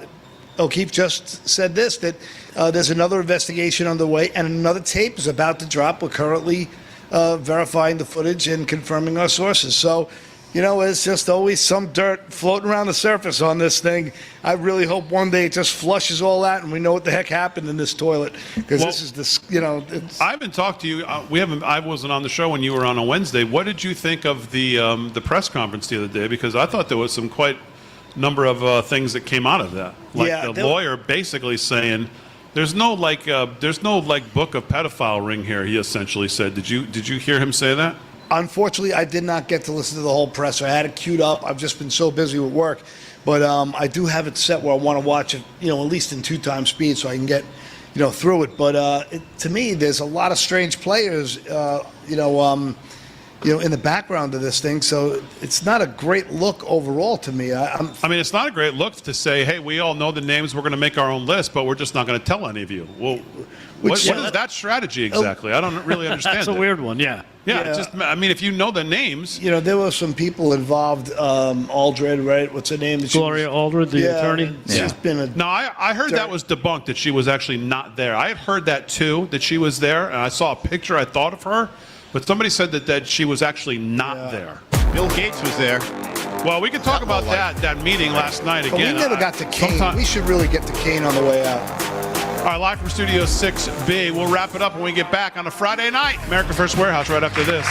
O'Keefe just said this, that there's another investigation underway and another tape is about to drop. We're currently verifying the footage and confirming our sources. So, You know, it's just always some dirt floating around the surface on this thing. I really hope one day it just flushes all out and we know what the heck happened in this toilet. Because this is this, you know. I haven't talked to you. I wasn't on the show when you were on Wednesday. What did you think of the press conference the other day? Because I thought there was some quite number of things that came out of that. Like the lawyer basically saying, there's no book of pedophile ring here. He essentially said. Did you hear him say that? Unfortunately, I did not get to listen to the whole presser. I had it queued up. I've just been so busy with work. But I do have it set where I want to watch it, you know, at least in 2x speed so I can get, you know, through it. But to me, there's a lot of strange players, you know, in the background of this thing. So it's not a great look overall to me. I mean, it's not a great look to say, hey, we all know the names. We're going to make our own list, but we're just not going to tell any of you. Well, what is that strategy exactly? I don't really understand. That's a weird one, yeah. Yeah, just, I mean, if you know the names. You know, there were some people involved, Aldred, right? What's her name? Gloria Aldred, the attorney. She's been a... No, I heard that was debunked, that she was actually not there. I had heard that too, that she was there, and I saw a picture, I thought of her, but somebody said that she was actually not there. Bill Gates was there. Well, we can talk about that meeting last night But again. we never got to Kane. We should really get to Kane on the way out. All right, live from Studio 6B. We'll wrap it up when we get back on a Friday night. America First Warehouse right after this.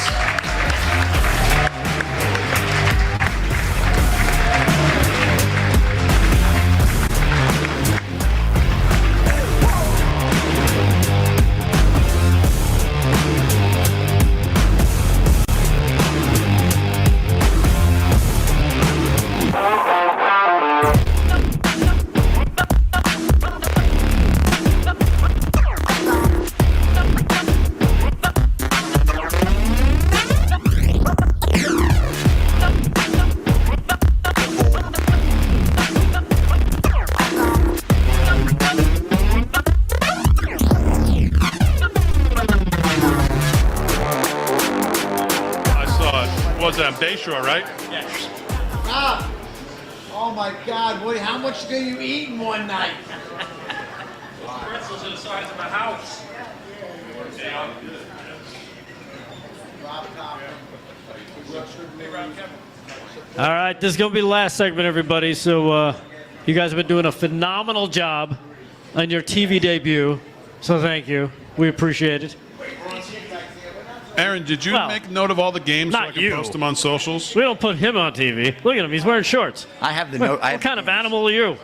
Bayshore, right? Yes. Stop. Oh my God, Woody, how much do you eat in one night? Pretzels are the size of a house. All right, this is going to be the last segment, everybody. So you guys have been doing a phenomenal job on your TV debut. So thank you. We appreciate it. Aaron, did you make note of all the games so I can post them on socials? We don't put him on TV. Look at him. He's wearing shorts. I have the note. What kind of animal are you?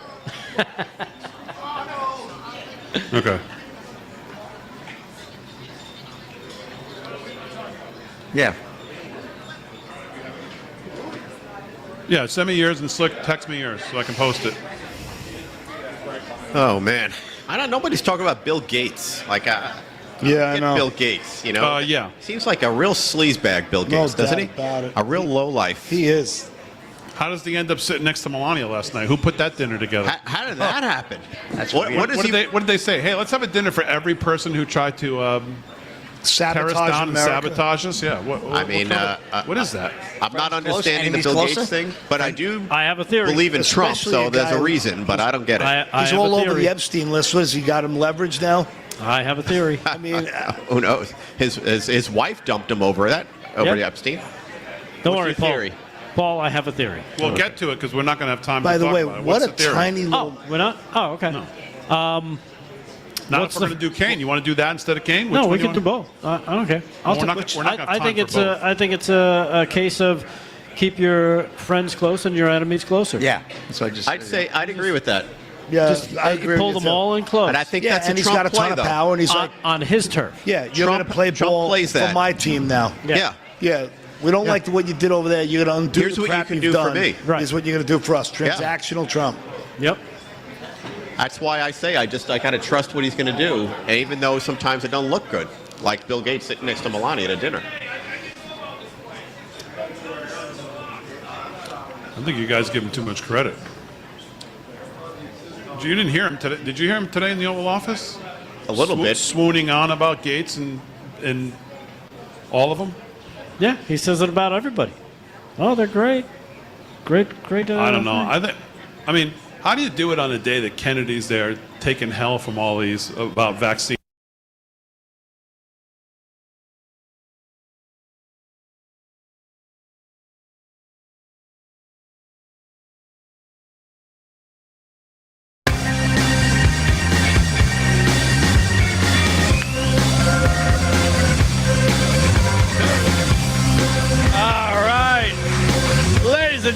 Okay. Yeah. Yeah, send me yours and Slick text me yours so I can post it. Oh, man. Nobody's talking about Bill Gates. Like, I know. Bill Gates, you know? Yeah. Seems like a real sleazebag, Bill Gates, doesn't he? About it. A real lowlife. He is. How does he end up sitting next to Melania last night? Who put that dinner together? How did that happen? That's what did they say? Hey, let's have a dinner for every person who tried to tear us down and sabotage us? Yeah. What is that? I'm not understanding the Bill Gates thing, but I have a theory. believe in Trump, Especially so a there's guy a reason, but I don't get it. He's all over the Epstein list. What is he got him leveraged now? I have a theory. I mean, who knows? His wife dumped him over the Epstein. Don't What's worry, your Paul. theory? Paul, I have a theory. We'll get to it because we're not going to have time by to the talk way, about it. what What's a the theory? tiny little. Oh, we're not? Oh, okay. No. Not if we're going to do Kane. You want to do that instead of Kane? No, we can do both. I don't care. I think it's a case of keep your friends close and your enemies closer. Yeah. So I'd agree with that. Yeah, I agree. Pull them all in close. And I think that's and a he's Trump got a ton play, of though. power, and he's like on his turf. Yeah, you're going to play Trump ball plays for that. my team now. Yeah. Yeah. We don't like what you did over there. You're going to undo Here's the what you crap can you've do for done. me. Right. Is what you're going to do for us. Transactional Trump. Yep. That's why I say I got to trust what he's going to do, and even though sometimes it doesn't look good, like Bill Gates sitting next to Melania at a dinner. I think you guys give him too much credit. You didn't hear him today. Did you hear him today in the Oval Office? A little bit. Swooning on about Gates and all of them? Yeah, he says it about everybody. Oh, they're great. Great. I don't know. I mean, how do you do it on a day that Kennedy's there taking hell from all these about vaccines?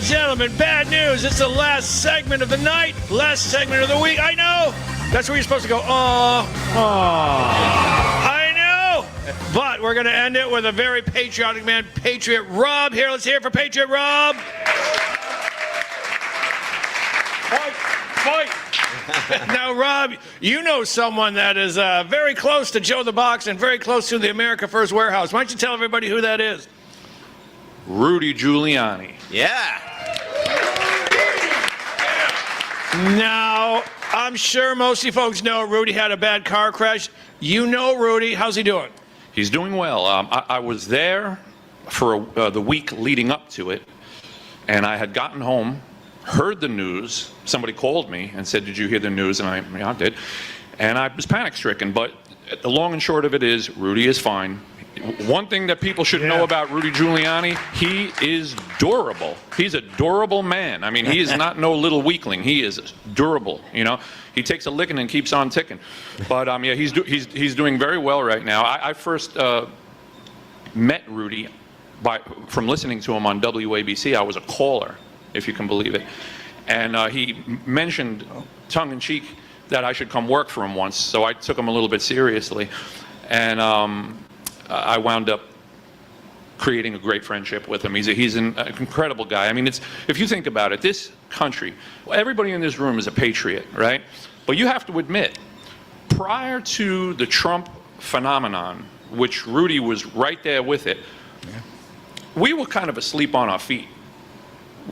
gentlemen, bad news. It's the last segment of the night, last segment of the week. I know. That's where you're supposed to go, I know. But we're going to end it with a very patriotic man, Patriot Rob. Here, let's hear it for Patriot Rob. Fight. Now, Rob, you know someone that is very close to Joe the Box and very close to the America First Warehouse. Why don't you tell everybody who that is? Rudy Giuliani. Yeah. Now, I'm sure most of you folks know Rudy had a bad car crash. You know Rudy. How's he doing? He's doing well. I was there for the week leading up to it, and I had gotten home, heard the news. Somebody called me and said, "Did you hear the news?" And I did. And I was panic-stricken. But the long and short of it is, Rudy is fine. One thing that people should know about Rudy Giuliani, he is durable. He's a durable man. I mean, he is not no little weakling. He is durable, you know. He takes a licking and keeps on ticking. But yeah, he's doing very well right now. I first met Rudy from listening to him on WABC. I was a caller, if you can believe it. And he mentioned tongue-in-cheek that I should come work for him once. So I took him a little bit seriously. And I wound up creating a great friendship with him. He's an incredible guy. I mean, if you think about it, this country, everybody in this room is a patriot, right? But you have to admit, prior to the Trump phenomenon, which Rudy was right there with it, we were kind of asleep on our feet,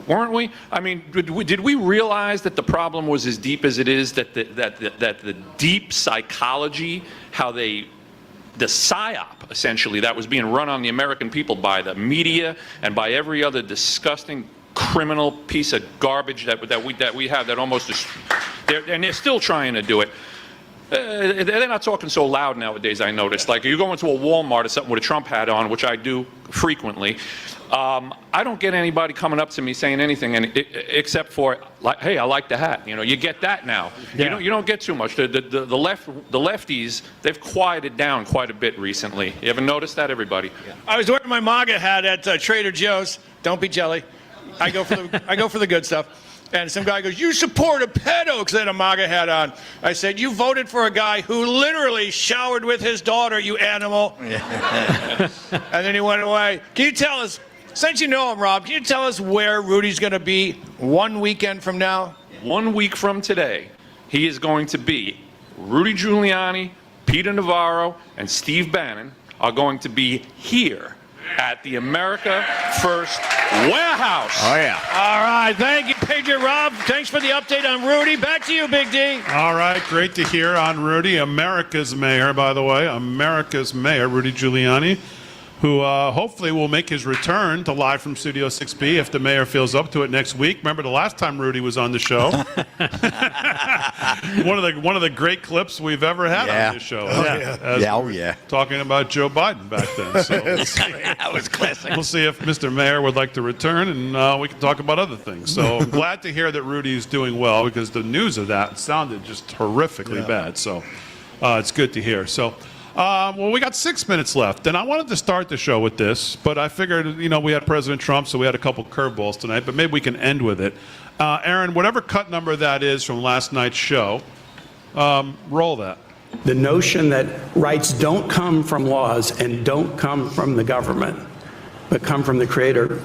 weren't we? I mean, did we realize that the problem was as deep as it is, that the deep psychology, how the psyop, essentially, that was being run on the American people by the media and by every other disgusting criminal piece of garbage that we have, that almost is, they're still trying to do it. They're not talking so loud nowadays, I noticed. Like, you go into a Walmart or something with a Trump hat on, which I do frequently, I don't get anybody coming up to me saying anything, except for, like, "Hey, I like the hat." You know, you get that now. Yeah. You don't get too much. The lefties, they've quieted down quite a bit recently. You ever noticed that, everybody? I was wearing my MAGA hat at Trader Joe's. Don't be jelly. I go for the good stuff. And some guy goes, "You support a pedo," because I had a MAGA hat on. I said, "You voted for a guy who literally showered with his daughter, you animal." And then he went away. Can you tell us, since you know him, Rob, can you tell us where Rudy's going to be 1 weekend from now? 1 week from today, he is going to be, Rudy Giuliani, Peter Navarro, and Steve Bannon are going to be here at the America First Warehouse. Oh, yeah. All right. Thank you, Patriot Rob. Thanks for the update on Rudy. Back to you, Big D. All right, great to hear on Rudy, America's mayor, by the way, America's mayor, Rudy Giuliani, who hopefully will make his return to Live from Studio 6B if the mayor feels up to it next week. Remember the last time Rudy was on the show? one of the great clips we've ever had on this show. Talking about Joe Biden back then. So That was classic. we'll see if Mr. Mayor would like to return, and we can talk about other things. So I'm glad to hear that Rudy's doing well, because the news of that sounded just horrifically bad. So it's good to hear. So. Well, we got 6 minutes left, and I wanted to start the show with this, but I figured, we had President Trump, so we had a couple curveballs tonight, but maybe we can end with it. Aaron, whatever cut number that is from last night's show, roll that. The notion that rights don't come from laws and don't come from the government, but come from the creator,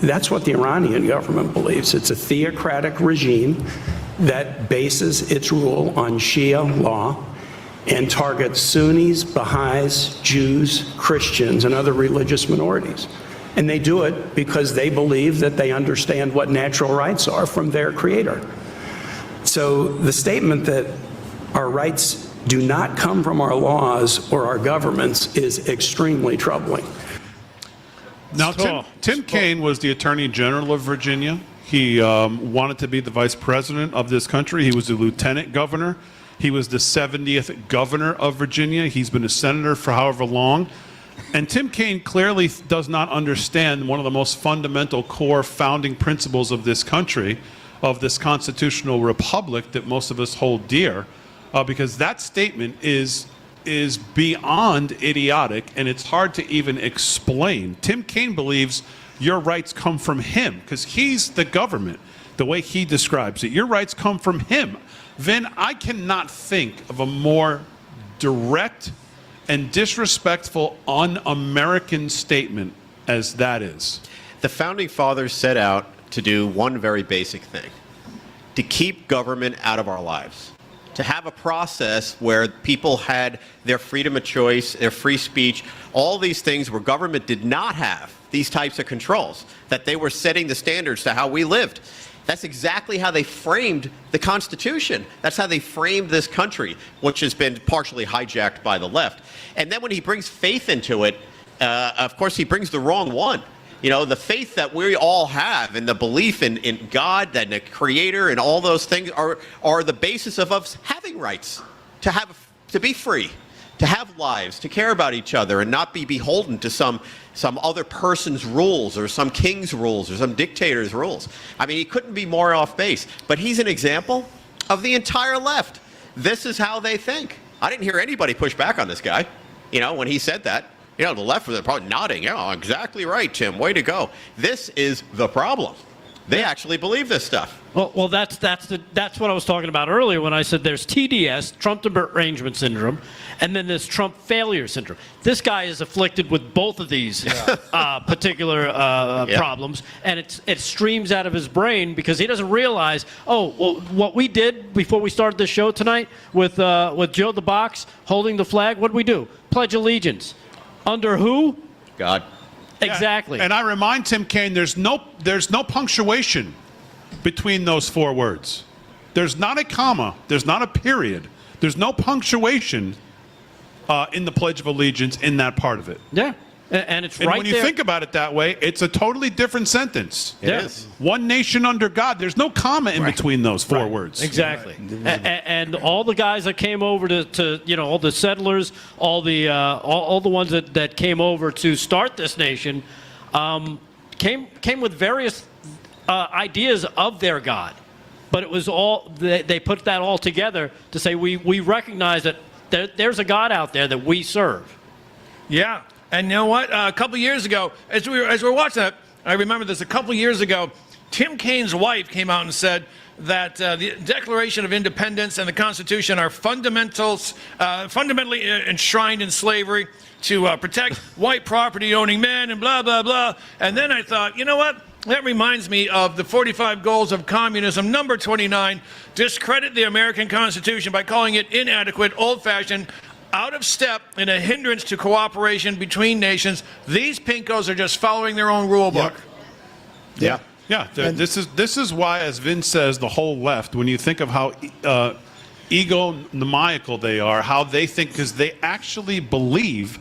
that's what the Iranian government believes. It's a theocratic regime that bases its rule on Shia law and targets Sunnis, Baha'is, Jews, Christians, and other religious minorities. And they do it because they believe that they understand what natural rights are from their creator. So the statement that our rights do not come from our laws or our governments is extremely troubling. Now, Tim Kaine was the Attorney General of Virginia. He wanted to be the vice president of this country. He was the lieutenant governor. He was the 70th governor of Virginia. He's been a senator for however long. And Tim Kaine clearly does not understand one of the most fundamental core founding principles of this country, of this constitutional republic that most of us hold dear, because that statement is beyond idiotic, and it's hard to even explain. Tim Kaine believes your rights come from him because he's the government, the way he describes it. Your rights come from him. Vin, I cannot think of a more direct and disrespectful, un-American statement as that is. The Founding Fathers set out to do one very basic thing: to keep government out of our lives. To have a process where people had their freedom of choice, their free speech, all these things where government did not have these types of controls, that they were setting the standards to how we lived. That's exactly how they framed the Constitution. That's how they framed this country, which has been partially hijacked by the left. And then when he brings faith into it, of course, he brings the wrong one. You know, the faith that we all have and the belief in God and the Creator and all those things are the basis of us having rights, to be free, to have lives, to care about each other and not be beholden to some other person's rules or some king's rules or some dictator's rules. I mean, he couldn't be more off base. But he's an example of the entire left. This is how they think. I didn't hear anybody push back on this guy, you know, when he said that. You know, the left was probably nodding. Yeah, exactly right, Tim. Way to go. This is the problem. They actually believe this stuff. Well, that's what I was talking about earlier when I said there's TDS, Trump derangement syndrome, and then there's Trump failure syndrome. This guy is afflicted with both of these particular problems, and it streams out of his brain because he doesn't realize, oh, well, what we did before we started this show tonight with Joe the Box holding the flag, what did we do? Pledge allegiance. Under who? God. Exactly. Yeah, and I remind Tim Kaine, there's no punctuation between those four words. There's not a comma. There's not a period. There's no punctuation in the Pledge of Allegiance in that part of it. Yeah. And it's and right when you there. think about it that way, it's a totally different sentence. It is. One nation under God. There's no comma in between those four words. Exactly. And all the guys that came over to you know, all the settlers, all the ones that came over to start this nation, came with various ideas of their God. But it was all, they put that all together to say we recognize that there's a God out there that we serve. Yeah. And you know what? A couple years ago, as we were watching it, I remember this. A couple years ago, Tim Kaine's wife came out and said that the Declaration of Independence and the Constitution are fundamentally enshrined in slavery to protect white property-owning men and blah, blah, blah. And then I thought, you know what? That reminds me of the 45 goals of communism, number 29, discredit the American Constitution by calling it inadequate, old-fashioned, out of step, and a hindrance to cooperation between nations. These pinkos are just following their own rule book. Yeah. Yeah. This is why, as Vin says, the whole left, when you think of how egomaniacal they are, how they think, because they actually believe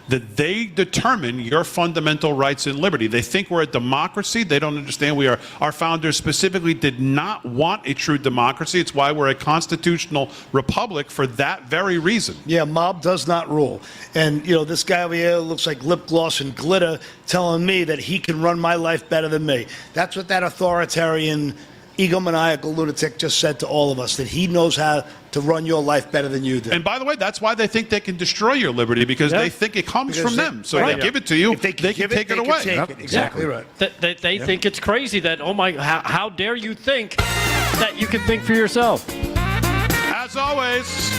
that they determine your fundamental rights and liberty. They think we're a democracy. They don't understand our founders specifically did not want a true democracy. It's why we're a constitutional republic for that very reason. Yeah, mob does not rule. And, you know, this guy over here looks like lip gloss and glitter telling me that he can run my life better than me. That's what that authoritarian, egomaniacal lunatic just said to all of us, that he knows how to run your life better than you do. And by the way, that's why they think they can destroy your liberty, because they think it comes from them. So they give it to you, they can take it away. Exactly right. They think it's crazy that, oh my, how dare you think that you can think for yourself? As always,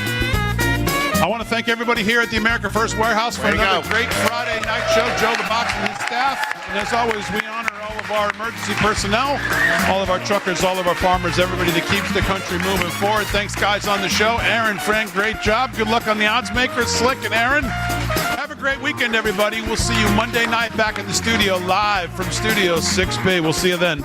I want to thank everybody here at the America First Warehouse for another great Friday night show. Joe the Box and his staff. And as always, we honor all of our emergency personnel, all of our truckers, all of our farmers, everybody that keeps the country moving forward. Thanks, guys, on the show. Aaron, Frank, great job. Good luck on the Oddsmakers, Slick and Aaron. Have a great weekend, everybody. We'll see you Monday night back in the studio, live from Studio 6B. We'll see you then.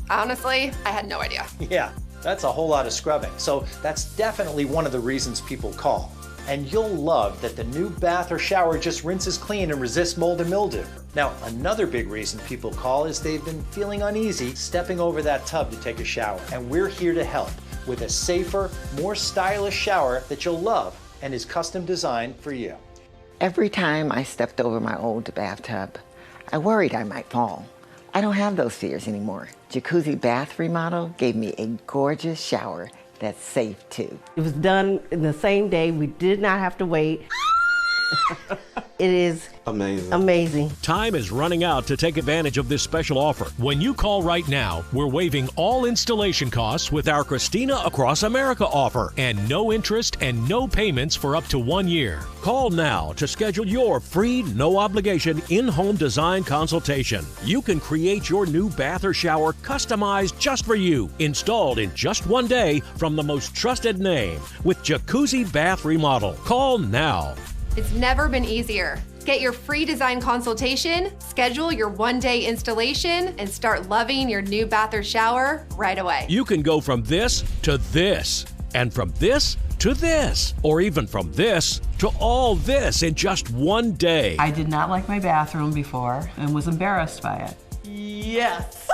Honestly, I had no idea. Yeah, that's a whole lot of scrubbing. So that's definitely one of the reasons people call. And you'll love that the new bath or shower just rinses clean and resists mold and mildew. Now, another big reason people call is they've been feeling uneasy stepping over that tub to take a shower. And we're here to help with a safer, more stylish shower that you'll love and is custom designed for you. Every time I stepped over my old bathtub, I worried I might fall. I don't have those fears anymore. Jacuzzi Bath Remodel gave me a gorgeous shower that's safe too. It was done in the same day. We did not have to wait. It is amazing. Time is running out to take advantage of this special offer. When you call right now, we're waiving all installation costs with our Christina Across America offer and no interest and no payments for up to 1 year. Call now to schedule your free, no obligation in-home design consultation. You can create your new bath or shower customized just for you, installed in just 1 day from the most trusted name with Jacuzzi Bath Remodel. Call now. It's never been easier. Get your free design consultation, schedule your 1-day installation, and start loving your new bath or shower right away. You can go from this to this, and from this to this, or even from this to all this in just 1 day. I did not like my bathroom before and was embarrassed by it. Yes.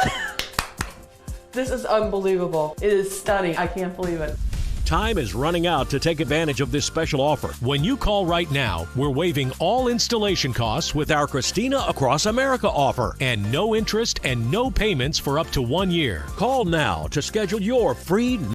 This is unbelievable. It is stunning. I can't believe it. Time is running out to take advantage of this special offer. When you call right now, we're waiving all installation costs with our Christina Across America offer and no interest and no payments for up to 1 year. Call now to schedule your free